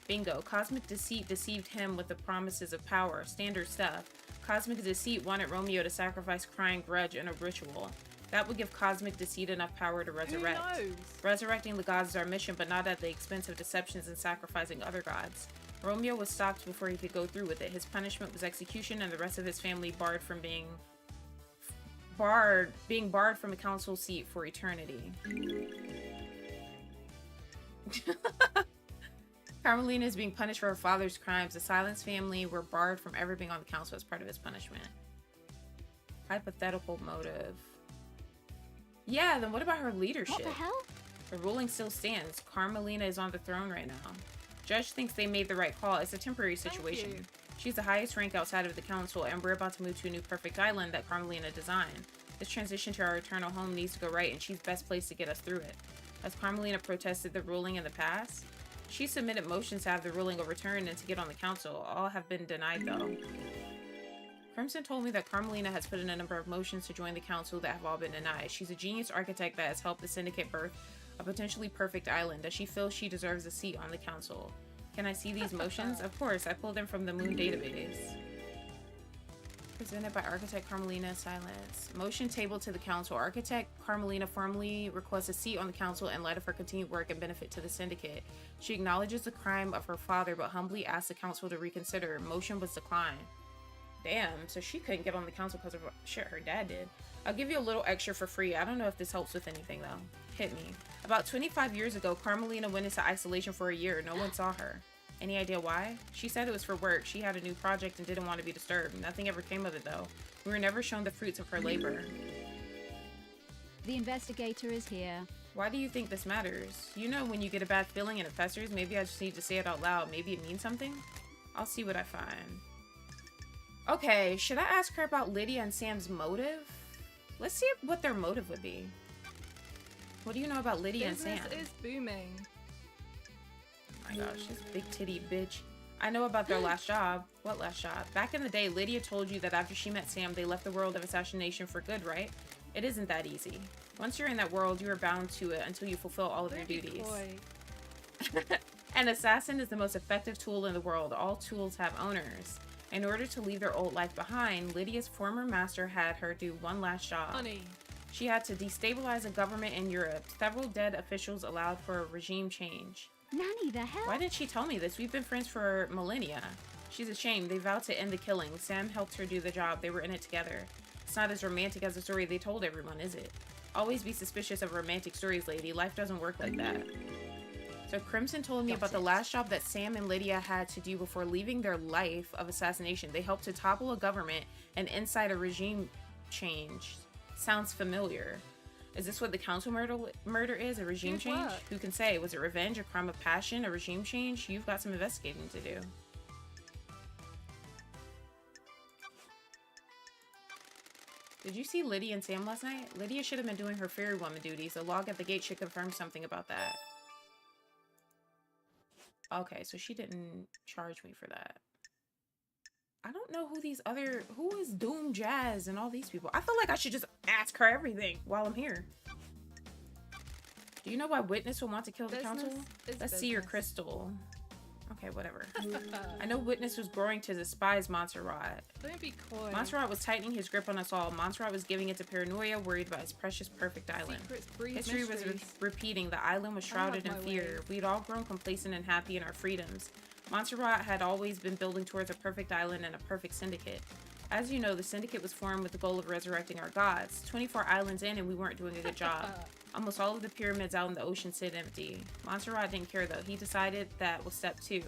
Bingo. Cosmic deceit deceived him with the promises of power. Standard stuff. Cosmic deceit wanted Romeo to sacrifice crying grudge in a ritual. That would give cosmic deceit enough power to resurrect. Who knows? Resurrecting the gods is our mission, but not at the expense of deceptions and sacrificing other gods. Romeo was stopped before he could go through with it. His punishment was execution, and the rest of his family barred from being barred from a council seat for eternity. Carmelina is being punished for her father's crimes. The Silence family were barred from ever being on the council as part of his punishment. Hypothetical motive. Yeah, then what about her leadership? What the hell? The ruling still stands. Carmelina is on the throne right now. Judge thinks they made the right call. It's a temporary situation. She's the highest rank outside of the council, and we're about to move to a new perfect island that Carmelina designed. This transition to our eternal home needs to go right, and she's best placed to get us through it. Has Carmelina protested the ruling in the past? She submitted motions to have the ruling overturned and to get on the council. All have been denied, though. Crimson told me that Carmelina has put in a number of motions to join the council that have all been denied. She's a genius architect that has helped the Syndicate birth a potentially perfect island. Does she feel she deserves a seat on the council? Can I see these motions? Of course, I pulled them from the Moon database. Presented by Architect Carmelina Silence. Motion tabled to the council. Architect Carmelina formally requests a seat on the council in light of her continued work and benefit to the Syndicate. She acknowledges the crime of her father, but humbly asks the council to reconsider. Motion was declined. Damn, so she couldn't get on the council because of shit her dad did. I'll give you a little extra for free. I don't know if this helps with anything, though. Hit me. About 25 years ago, Carmelina went into isolation for a year. No one saw her. Any idea why? She said it was for work. She had a new project and didn't want to be disturbed. Nothing ever came of it, though. We were never shown the fruits of her labor. The investigator is here. Why do you think this matters? You know when you get a bad feeling and it festers, maybe I just need to say it out loud. Maybe it means something? I'll see what I find. Okay, should I ask her about Lydia and Sam's motive? Let's see what their motive would be. What do you know about Lydia and Sam? Business is booming. Oh my gosh, this big titty bitch. I know about their last job. What last job? Back in the day, Lydia told you that after she met Sam, they left the world of assassination for good, right? It isn't that easy. Once you're in that world, you are bound to it until you fulfill all of your duties. An assassin is the most effective tool in the world. All tools have owners. In order to leave their old life behind, Lydia's former master had her do one last job. Honey. She had to destabilize a government in Europe. Several dead officials allowed for a regime change. Nanny, the hell? Why didn't she tell me this? We've been friends for millennia. She's ashamed. They vowed to end the killing. Sam helped her do the job. They were in it together. It's not as romantic as the story they told everyone, is it? Always be suspicious of romantic stories, lady. Life doesn't work like that. So Crimson told me about the last job that Sam and Lydia had to do before leaving their life of assassination. They helped to topple a government and incite a regime change. Sounds familiar. Is this what the council murder is? A regime change? Who can say? Was it revenge, a crime of passion, a regime change? You've got some investigating to do. Did you see Lydia and Sam last night? Lydia should have been doing her fairy woman duties. The log at the gate should confirm something about that. Okay, so she didn't charge me for that. I don't know who is Doom Jazz and all these people. I feel like I should just ask her everything while I'm here. Do you know why Witness will want to kill the council? Let's see your crystal. Okay, whatever. I know Witness was growing to despise Montserrat. Don't be coy. Montserrat was tightening his grip on us all. Montserrat was giving it to paranoia, worried about his precious perfect island. History was repeating. The island was shrouded in fear. We'd all grown complacent and happy in our freedoms. Montserrat had always been building towards a perfect island and a perfect syndicate. As you know, the syndicate was formed with the goal of resurrecting our gods. 24 islands in and we weren't doing a good job. Almost all of the pyramids out in the ocean sit empty. Montserrat didn't care though. He decided that was step 2.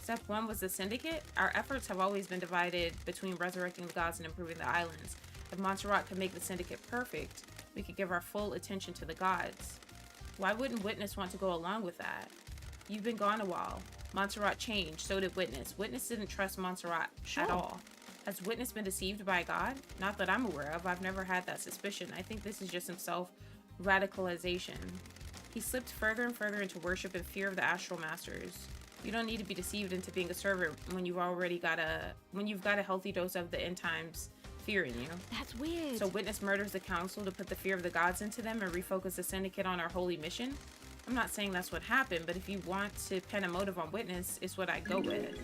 Step 1 was the syndicate. Our efforts have always been divided between resurrecting the gods and improving the islands. If Montserrat could make the syndicate perfect, we could give our full attention to the gods. Why wouldn't Witness want to go along with that? You've been gone a while. Montserrat changed, so did Witness. Witness didn't trust Montserrat at all. Has Witness been deceived by a god? Not that I'm aware of. I've never had that suspicion. I think this is just himself radicalization. He slipped further and further into worship and fear of the astral masters. You don't need to be deceived into being a servant when you've got a healthy dose of the end times fear in you. That's weird. So Witness murders the council to put the fear of the gods into them and refocus the syndicate on our holy mission. I'm not saying that's what happened, but if you want to pin a motive on Witness, it's what I go with.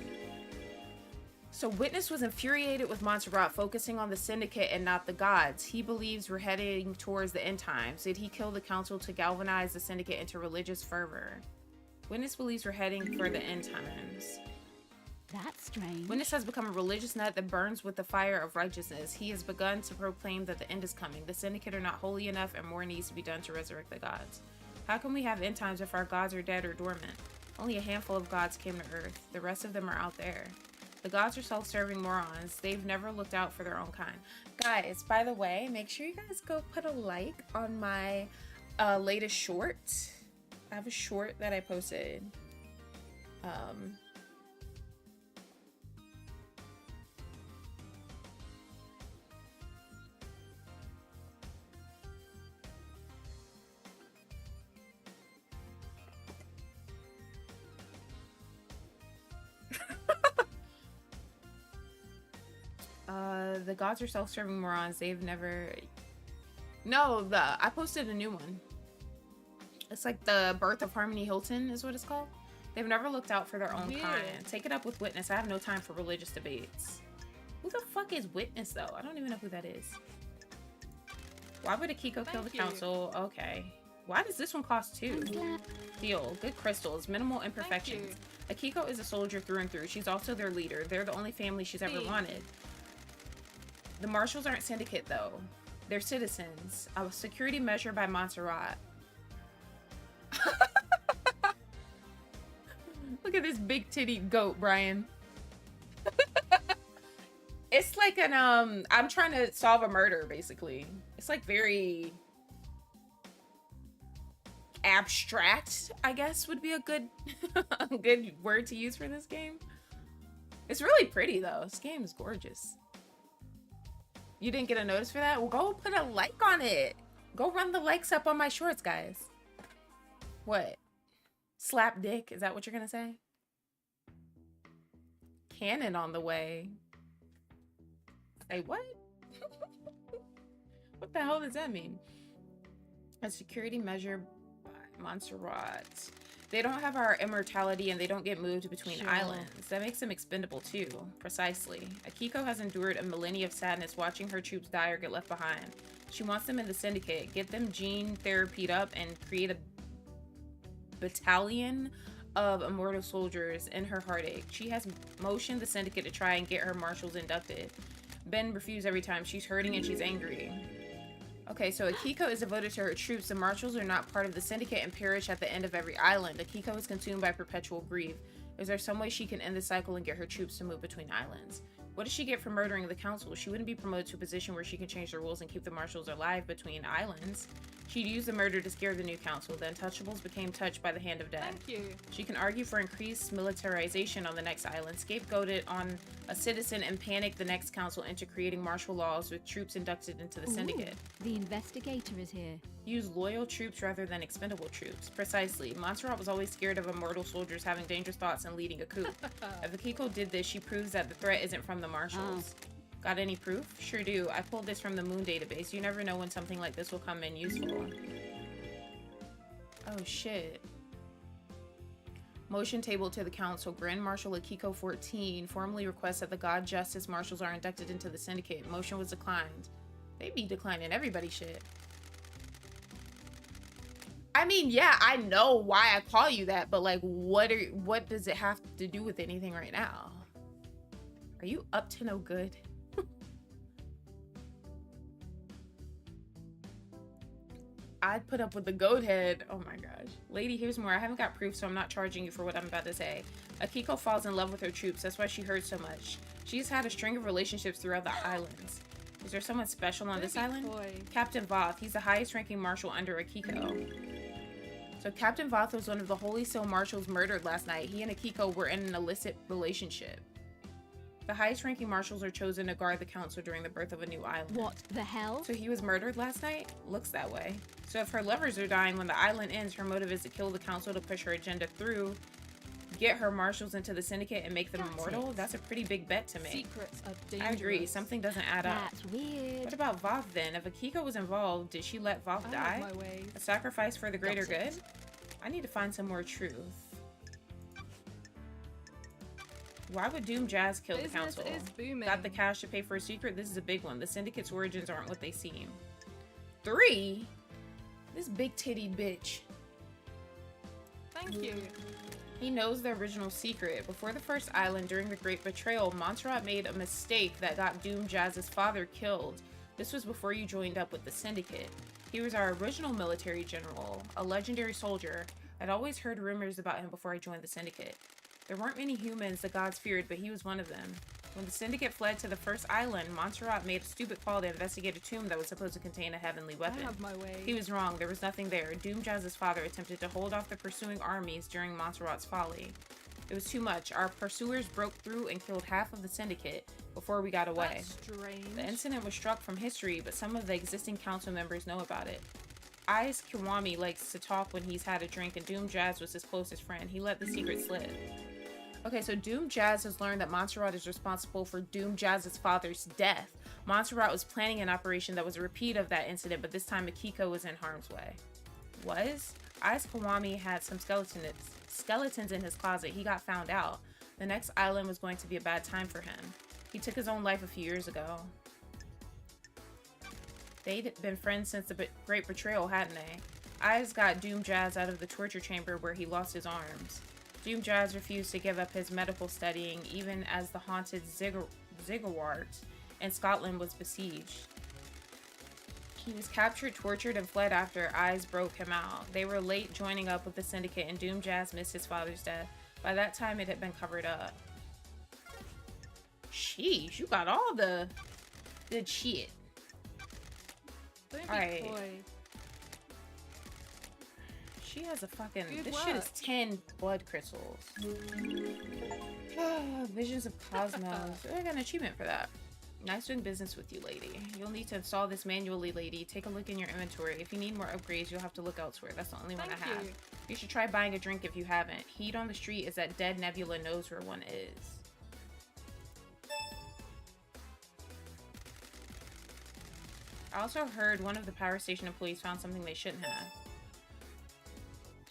So Witness was infuriated with Montserrat focusing on the syndicate and not the gods. He believes we're heading towards the end times. Did he kill the council to galvanize the syndicate into religious fervor? Witness believes we're heading for the end times. That's strange. Witness has become a religious nut that burns with the fire of righteousness. He has begun to proclaim that the end is coming. The syndicate are not holy enough and more needs to be done to resurrect the gods. How can we have end times if our gods are dead or dormant? Only a handful of gods came to Earth. The rest of them are out there. The gods are self-serving morons. They've never looked out for their own kind. Guys, by the way, make sure you guys go put a like on my latest short. I have a short that I posted. The gods are self-serving morons. They've never... No, I posted a new one. It's like the birth of Harmony Hilton is what it's called. They've never looked out for their own kind. Take it up with Witness. I have no time for religious debates. Who the fuck is Witness, though? I don't even know who that is. Why would Akiko kill the council? Okay. Why does this one cost 2? Deal. Good crystals. Minimal imperfections. Akiko is a soldier through and through. She's also their leader. They're the only family she's ever wanted. The marshals aren't syndicate, though. They're citizens. A security measure by Montserrat. Look at this big titty goat, Brian. It's like an, I'm trying to solve a murder, basically. It's like very abstract, I guess, would be a good, a good word to use for this game. It's really pretty, though. This game is gorgeous. You didn't get a notice for that? Well, go put a like on it. Go run the likes up on my shorts, guys. What? Slap dick? Is that what you're gonna say? Cannon on the way. Say what? What the hell does that mean? A security measure by Montserrat. They don't have our immortality and they don't get moved between islands. That makes them expendable too. Precisely. Akiko has endured a millennia of sadness watching her troops die or get left behind. She wants them in the syndicate. Get them gene therapied up and create a battalion of immortal soldiers in her heartache. She has motioned the syndicate to try and get her marshals inducted. Ben refused every time. She's hurting and she's angry. Okay, so Akiko is devoted to her troops. The marshals are not part of the syndicate and perish at the end of every island. Akiko is consumed by perpetual grief. Is there some way she can end the cycle and get her troops to move between islands? What does she get for murdering the council? She wouldn't be promoted to a position where she can change the rules and keep the marshals alive between islands. She'd use the murder to scare the new council. The Untouchables became touched by the hand of death. Thank you. She can argue for increased militarization on the next island, scapegoat it on a citizen, and panic the next council into creating martial laws with troops inducted into the syndicate. The investigator is here. Use loyal troops rather than expendable troops. Precisely. Montserrat was always scared of immortal soldiers having dangerous thoughts and leading a coup. If Akiko did this, she proves that the threat isn't from the marshals. Got any proof? Sure do. I pulled this from the Moon database. You never know when something like this will come in useful. Oh shit. Motion table to the council. Grand Marshal Akiko 14 formally requests that the God Justice Marshals are inducted into the syndicate. Motion was declined. They be declining everybody shit. I mean, yeah, I know why I call you that, but like, what does it have to do with anything right now? Are you up to no good? I'd put up with the goat head. Oh my gosh. Lady, here's more. I haven't got proof, so I'm not charging you for what I'm about to say. Akiko falls in love with her troops. That's why she hurts so much. She's had a string of relationships throughout the islands. Is there someone special on this island? Captain Voth. He's the highest ranking marshal under Akiko. So Captain Voth was one of the Holy Seal marshals murdered last night. He and Akiko were in an illicit relationship. The highest ranking marshals are chosen to guard the council during the birth of a new island. What the hell? So he was murdered last night? Looks that way. So if her lovers are dying when the island ends, her motive is to kill the council to push her agenda through, get her marshals into the syndicate, and make them immortal? That's a pretty big bet to make. Secrets are I dangerous. agree. Something doesn't add up. That's weird. What about Voth then? If Akiko was involved, did she let Voth I die? have my ways. A sacrifice for the greater Got good? it. I need to find some more truth. Why would Doom Jazz kill the Business council? is booming. Got the cash to pay for a secret? This is a big one. The syndicate's origins aren't what they seem. 3? This big titty bitch. Thank you. He knows the original secret. Before the first island, during the Great Betrayal, Montserrat made a mistake that got Doom Jazz's father killed. This was before you joined up with the syndicate. He was our original military general, a legendary soldier. I'd always heard rumors about him before I joined the syndicate. There weren't many humans the gods feared, but he was one of them. When the syndicate fled to the first island, Montserrat made a stupid call to investigate a tomb that was supposed to contain a heavenly I weapon. have my ways. He was wrong. There was nothing there. Doom Jazz's father attempted to hold off the pursuing armies during Montserrat's folly. It was too much. Our pursuers broke through and killed half of the syndicate before we got away. That's strange. The incident was struck from history, but some of the existing council members know about it. Ais Kiwami likes to talk when he's had a drink, and Doom Jazz was his closest friend. He let the secret slip. Okay, so Doom Jazz has learned that Montserrat is responsible for Doom Jazz's father's death. Montserrat was planning an operation that was a repeat of that incident, but this time Akiko was in harm's way. Was? Ais Kiwami had some skeletons in his closet. He got found out. The next island was going to be a bad time for him. He took his own life a few years ago. They'd been friends since the Great Betrayal, hadn't they? Ais got Doom Jazz out of the torture chamber where he lost his arms. Doom Jazz refused to give up his medical studying, even as the haunted Ziggurat in Scotland was besieged. He was captured, tortured, and fled after Ais broke him out. They were late joining up with the syndicate, and Doom Jazz missed his father's death. By that time, it had been covered up. Sheesh, you got all the good shit. Don't be Alright. coy. She has a fucking... Good this shit is work. 10 blood crystals. Visions of Cosmos. I got an achievement for that. Nice doing business with you, lady. You'll need to install this manually, lady. Take a look in your inventory. If you need more upgrades, you'll have to look elsewhere. That's the only one Thank I have. you. You should try buying a drink if you haven't. Heat on the street is that dead Nebula knows where one is. I also heard one of the power station employees found something they shouldn't have.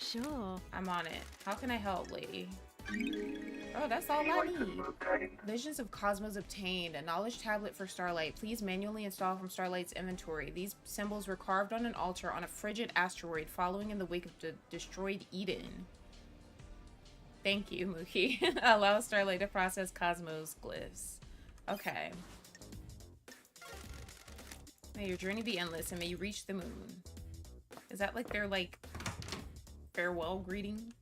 Sure. I'm on it. How can I help, lady? Oh, that's all I Items need. obtained. Visions of Cosmos obtained. A knowledge tablet for Starlight. Please manually install from Starlight's inventory. These symbols were carved on an altar on a frigid asteroid following in the wake of the destroyed Eden. Thank you, Mookie. Allow Starlight to process Cosmos glyphs. Okay. May your journey be endless and may you reach the moon. Is that like their, like, farewell greeting?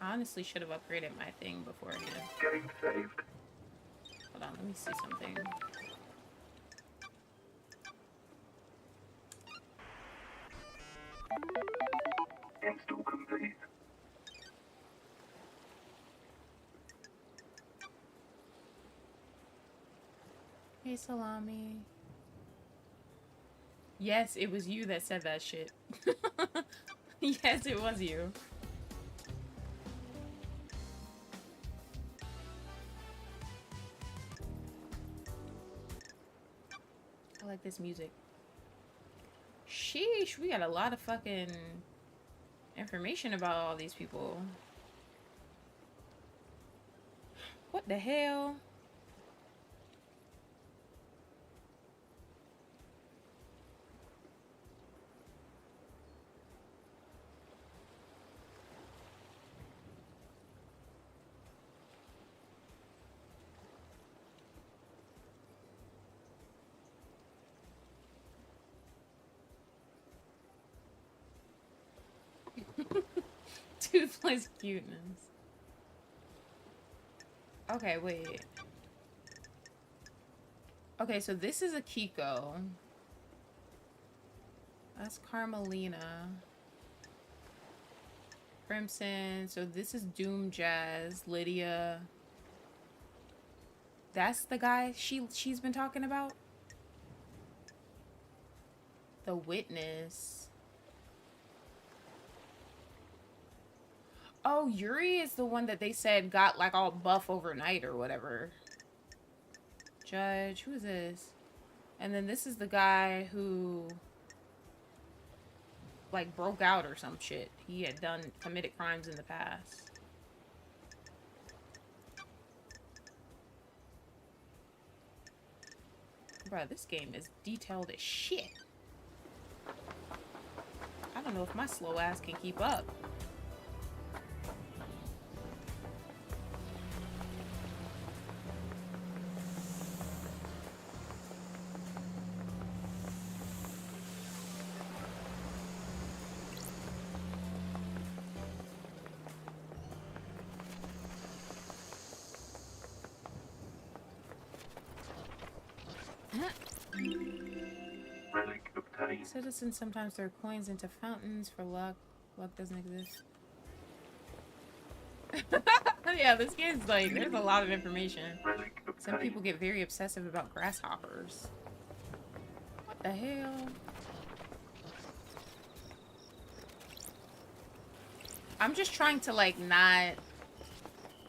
I honestly should have upgraded my thing beforehand. Game saved. Hold on, let me see something. Install complete. Hey, Salami. Yes, it was you that said that shit. Yes, it was you. I like this music. Sheesh, we got a lot of fucking information about all these people. What the hell? Toothless cuteness. Okay, wait. Okay, so this is a Kiko. That's Carmelina. Crimson. So this is Doom Jazz. Lydia. That's the guy she's been talking about? The Witness. Oh, Yuri is the one that they said got like all buff overnight or whatever. Judge. Who is this? And then this is the guy who like broke out or some shit. He had committed crimes in the past. Bro, this game is detailed as shit. I don't know if my slow ass can keep up. Relic obtained. Citizens sometimes throw coins into fountains for luck. Luck doesn't exist. Yeah, this game's like, there's a lot of information. Relic Some people obtained. get very obsessive about grasshoppers. What the hell? I'm just trying to like not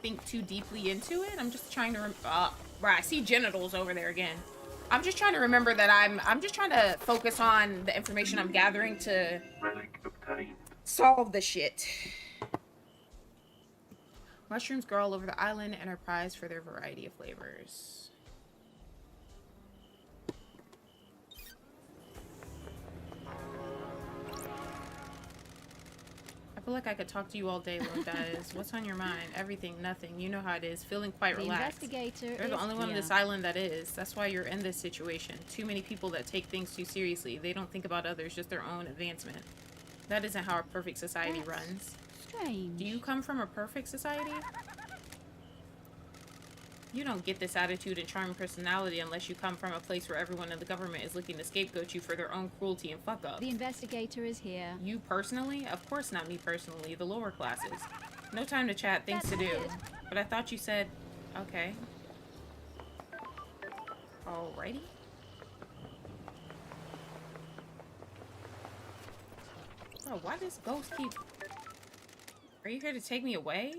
think too deeply into it. I'm just trying to right, I see genitals over there again. I'm just trying to remember that I'm just trying to focus on the information I'm gathering to Relic obtained. solve the shit. Mushrooms grow all over the island and are prized for their variety of flavors. I feel like I could talk to you all day, Lord guys. What's on your mind? Everything, nothing. You know how it is. Feeling quite The relaxed. investigator You're the is only one on here. this island that is. That's why you're in this situation. Too many people that take things too seriously. They don't think about others, just their own advancement. That isn't how a perfect society That's runs. Strange. Do you come from a perfect society? You don't get this attitude and charming personality unless you come from a place where everyone in the government is looking to scapegoat you for their own cruelty and fuck-ups. The investigator is here. You personally? Of course not me personally, the lower classes. No time to chat, things That's to do. weird. But I thought you said... Okay. Alrighty. Bro, why does Ghost keep... Are you here to take me away?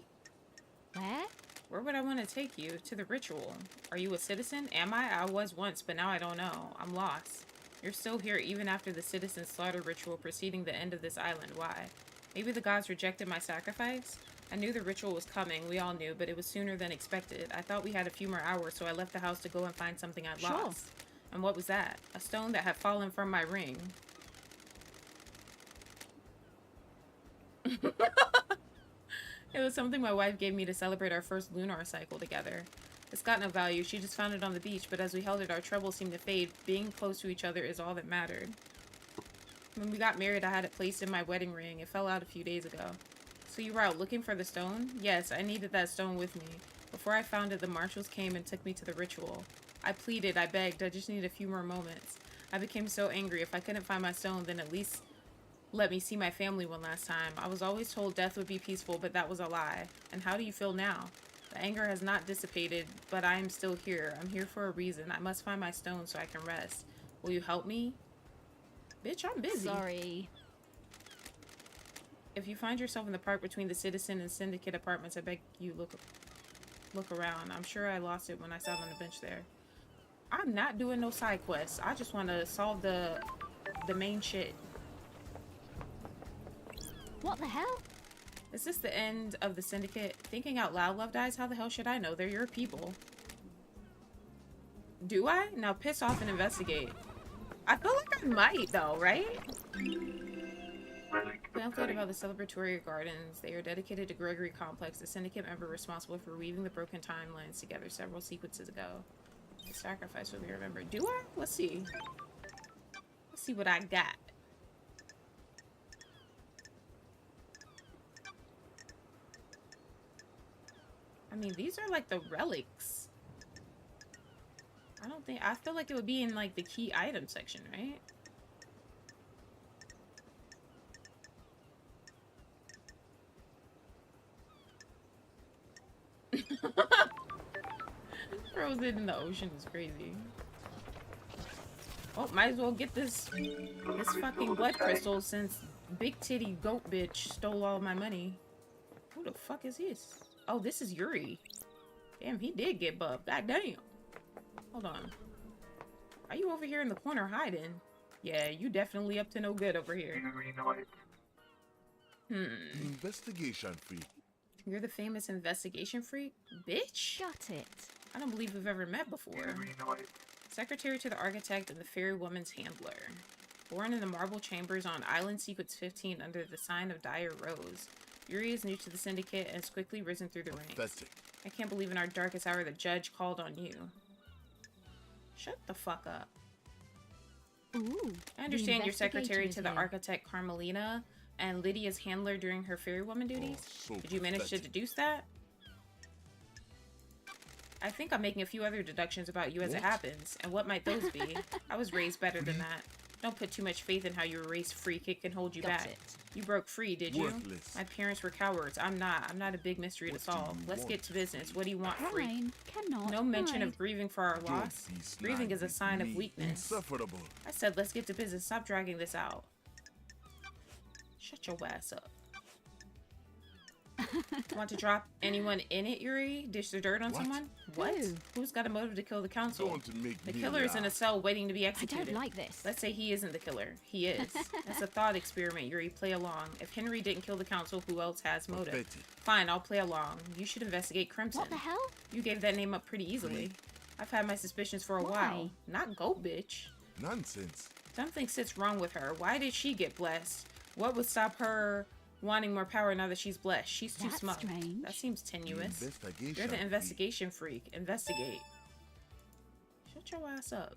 Where? Where would I want to take you? To the ritual. Are you a citizen? Am I? I was once, but now I don't know. I'm lost. You're still here even after the citizen slaughter ritual preceding the end of this island. Why? Maybe the gods rejected my sacrifice? I knew the ritual was coming. We all knew, but it was sooner than expected. I thought we had a few more hours, so I left the house to go and find something I'd Sure. lost. And what was that? A stone that had fallen from my ring. It was something my wife gave me to celebrate our first lunar cycle together. It's got no value. She just found it on the beach, but as we held it, our troubles seemed to fade. Being close to each other is all that mattered. When we got married, I had it placed in my wedding ring. It fell out a few days ago. So you were out looking for the stone? Yes, I needed that stone with me. Before I found it, the marshals came and took me to the ritual. I pleaded, I begged, I just needed a few more moments. I became so angry. If I couldn't find my stone, then at least let me see my family one last time. I was always told death would be peaceful, but that was a lie. And how do you feel now? The anger has not dissipated, but I am still here. I'm here for a reason. I must find my stone so I can rest. Will you help me? Bitch, I'm busy. Sorry. If you find yourself in the park between the Citizen and Syndicate apartments, I beg you look around. I'm sure I lost it when I sat on the bench there. I'm not doing no side quests. I just want to solve the main shit. What the hell? Is this the end of the Syndicate? Thinking out loud, Love Dies? How the hell should I know? They're your people. Do I? Now piss off and investigate. I feel like I might, though, right? Relic Pamphlet obtained. about the celebratory gardens. They are dedicated to Gregory Complex, the syndicate member responsible for weaving the broken timelines together several sequences ago. The sacrifice will be remembered. Do I? Let's see. Let's see what I got. I mean, these are like the relics. I feel like it would be in like the key item section, right? throws it in the ocean is crazy. Oh, might as well get this fucking blood crystal since big titty goat bitch stole all my money. Who the fuck is this? Oh, this is Yuri. Damn, he did get buffed. God damn. Hold on. Are you over here in the corner hiding? Yeah, you definitely up to no good over here. Investigation freak. You're the famous investigation freak? Bitch? Got it. I don't believe we've ever met before. Secretary to the architect and the fairy woman's handler. Born in the marble chambers on Island Sequence 15 under the sign of Dire Rose. Yuri is new to the syndicate and has quickly risen through the ranks. Pathetic. I can't believe in our darkest hour the judge called on you. Shut the fuck up. Ooh. I understand you're secretary to the here. architect Carmelina and Lydia's handler during her fairy woman duties. so Did you manage to pathetic. deduce that? I think I'm making a few other deductions about you as it What? happens. And what might those be? I was raised better than that. Don't put too much faith in how you were raised free. It can hold you Got back. it. You broke free, did you? Worthless. My parents were cowards. I'm not. I'm not a big mystery to What do solve. you Let's want? get to business. What do you want, free? Fine. Cannot. No mention hide. of grieving for our Don't loss. be snide Grieving is a with sign of me. weakness. Insufferable. I said, let's get to business. Stop dragging this out. Shut your ass up. Want to drop anyone in it, Yuri? Dish the dirt on What? someone? What? Who? Who's got a motive to kill the council? Don't make The me killer is in a laugh. cell waiting to be I executed. don't like this. Let's say he isn't the killer. He is. That's a thought experiment, Yuri. Play along. If Henry didn't kill the council, who else has motive? Pathetic. Fine, I'll play along. You should investigate Crimson. What the hell? You gave that name up pretty easily. I've had my suspicions for a while. Not goat bitch. Nonsense. Something sits wrong with her. Why did she get blessed? What would stop her wanting more power now that she's blessed? She's too That's smug. strange. That seems tenuous. Investigation. You're the freak. investigation freak. Investigate. Shut your ass up.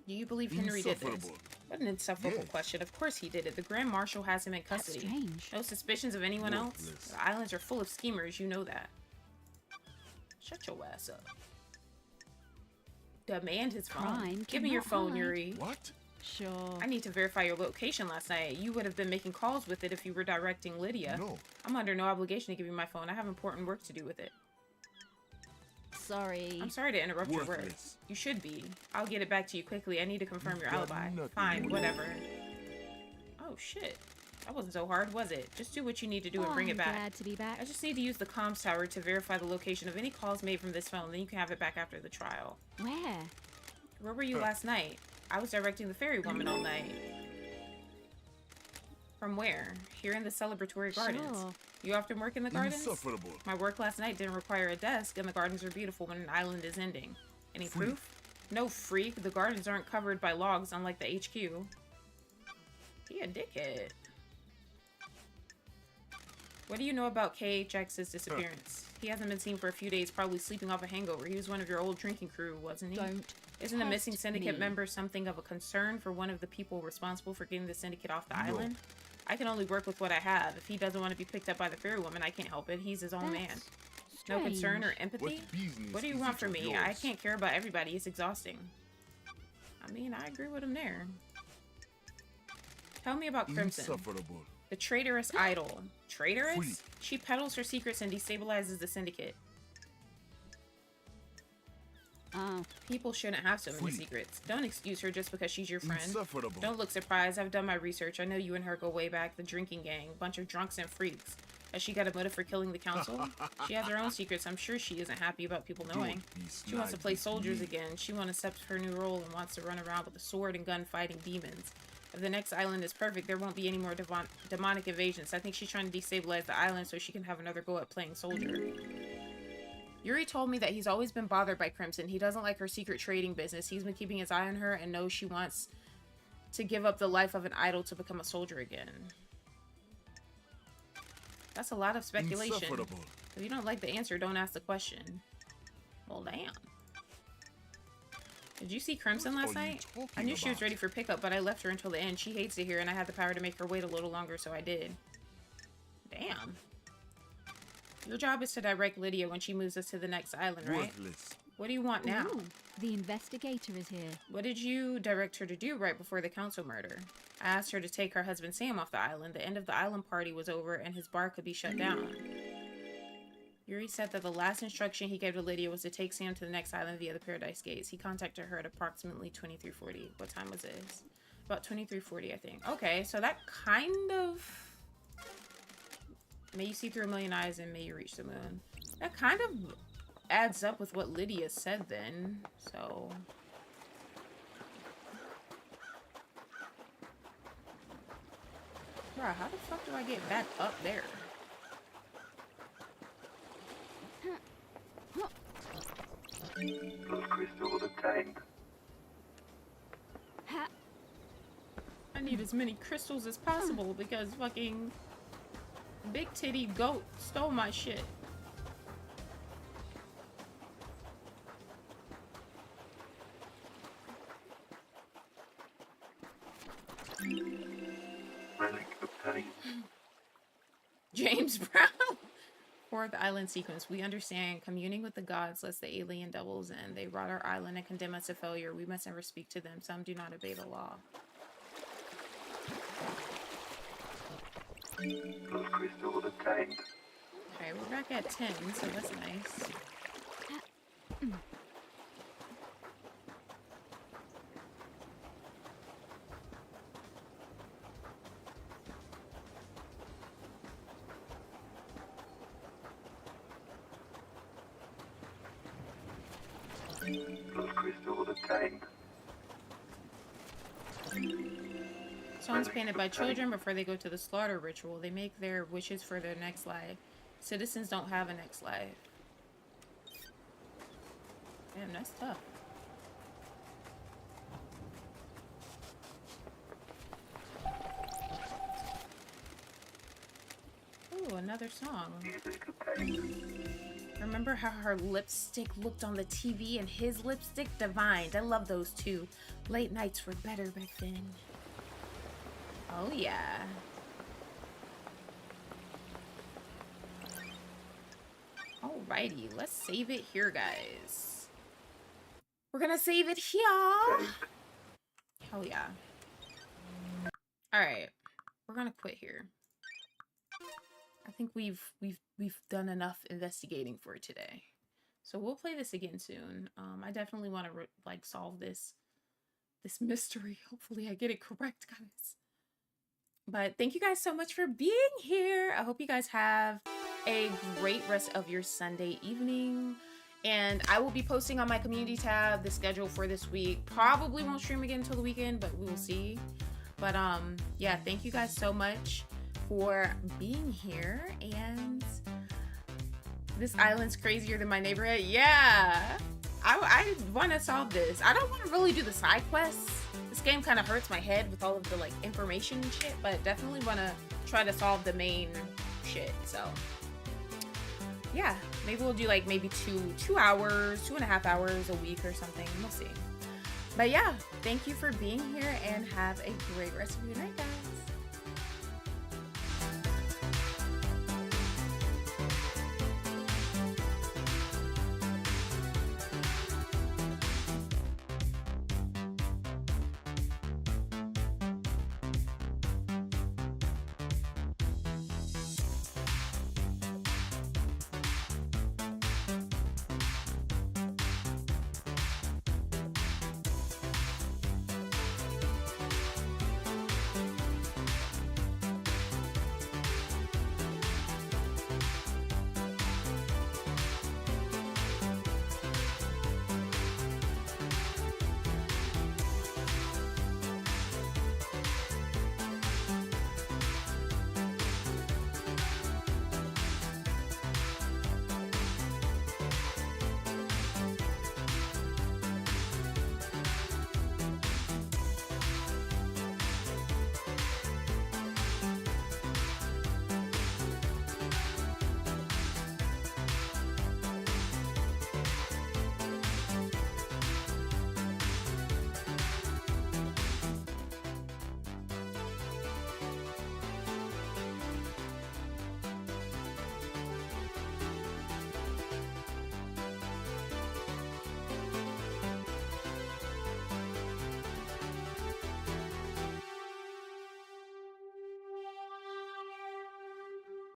Do you believe Henry did this? Insufferable. What an insufferable Yes. question. Of course he did it. The Grand Marshal has him in That's custody. strange. No suspicions of anyone else? Worthless. The islands are full of schemers, you know that. Shut your ass up. Demand his phone. Crime Give me your cannot phone, hide. Yuri. What? Sure. I need to verify your location last night. You would have been making calls with it if you were directing Lydia. No. I'm under no obligation to give you my phone. I have important work to do with it. Sorry. I'm sorry to interrupt your work. Worthless. You should be. I'll get it back to you quickly. I need to confirm your got alibi. nothing Fine, on whatever. Oh shit. That wasn't so hard, was it? Just do what you need to do and Oh, bring it I'm back. glad to be back. I just need to use the comms tower to verify the location of any calls made from this phone, then you can have it back after the trial. Where? Where were you last night? I was directing the fairy woman all night. From where? Here in the celebratory gardens. Sure. You often work in the gardens? Insufferable. My work last night didn't require a desk, and the gardens are beautiful when an island is ending. Any Freak. proof? No, freak. The gardens aren't covered by logs, unlike the HQ. He a dickhead. What do you know about KHX's disappearance? He hasn't been seen for a few days, probably sleeping off a hangover. He was one of your old drinking crew, wasn't he? Don't. Isn't a missing test syndicate me. member something of a concern for one of the people responsible for getting the syndicate off the No. island? I can only work with what I have. If he doesn't want to be picked up by the fairy woman, I can't help it. He's his own man. That's No concern or strange. empathy? What business What do you is want it from of me? I yours? can't care about everybody. It's exhausting. I mean, I agree with him there. Tell me about Crimson. Insufferable. The traitorous idol. Traitorous? Freak. She peddles her secrets and destabilizes the syndicate. Oh, People shouldn't have so many Freak. secrets. Don't excuse her just because she's your friend. Insufferable. Don't look surprised. I've done my research. I know you and her go way back. The drinking gang. Bunch of drunks and freaks. Has she got a motive for killing the council? She has her own secrets. I'm sure she isn't happy about people knowing. Don't be She wants to snide play with soldiers me. again. She wants to accept her new role and wants to run around with a sword and gun fighting demons. If the next island is perfect, there won't be any more demonic invasions. I think she's trying to destabilize the island so she can have another go at playing soldier. Yuri told me that he's always been bothered by Crimson. He doesn't like her secret trading business. He's been keeping his eye on her and knows she wants to give up the life of an idol to become a soldier again. That's a lot of speculation. Insufferable. If you don't like the answer, don't ask the question. Well, damn. Did you see Crimson What last are you night? talking I knew she was about? ready for pickup, but I left her until the end. She hates it here, and I had the power to make her wait a little longer, so I did. Damn. Your job is to direct Lydia when she moves us to the next island, right? Worthless. What do you want now? Ooh, the investigator is here. What did you direct her to do right before the council murder? I asked her to take her husband Sam off the island. The end of the island party was over, and his bar could be shut down. Yuri said that the last instruction he gave to Lydia was to take Sam to the next island via the Paradise Gates. He contacted her at approximately 23:40. What time was this? About 23:40, I think. Okay, so that kind of... May you see through a million eyes and may you reach the moon. That kind of adds up with what Lydia said then, so... Bruh, how the fuck do I get back up there? Those crystals obtained. I need as many crystals as possible because fucking big titty goat stole my shit. Relic obtained. James Brown. Fourth island sequence. We understand communing with the gods lets the alien devils in. They rot our island and condemn us to failure. We must never speak to them. Some do not obey the law. Those crystals obtained. Okay, we're back at 10, so that's nice. Those crystals obtained. Songs painted by children before they go to the slaughter ritual. They make their wishes for their next life. Citizens don't have a next life. Damn, that's tough. Ooh, another song. Music obtained. Remember how her lipstick looked on the TV and his lipstick? Divine. I love those two. Late nights were better back then. Oh, yeah. Alrighty, let's save it here, guys. We're gonna save it here. Hell yeah. Alright, we're gonna quit here. I think we've done enough investigating for today. So we'll play this again soon. I definitely want to like solve this mystery. Hopefully I get it correct, guys. But thank you guys so much for being here. I hope you guys have a great rest of your Sunday evening. And I will be posting on my community tab the schedule for this week. Probably won't stream again until the weekend, but we will see. But yeah, thank you guys so much for being here. And this island's crazier than my neighborhood. Yeah, I want to solve this. I don't want to really do the side quests. This game kind of hurts my head with all of the like information and shit, but definitely want to try to solve the main shit. So yeah, maybe we'll do like maybe 2 hours, 2.5 hours a week or something. We'll see. But yeah, thank you for being here and have a great rest of your night, guys.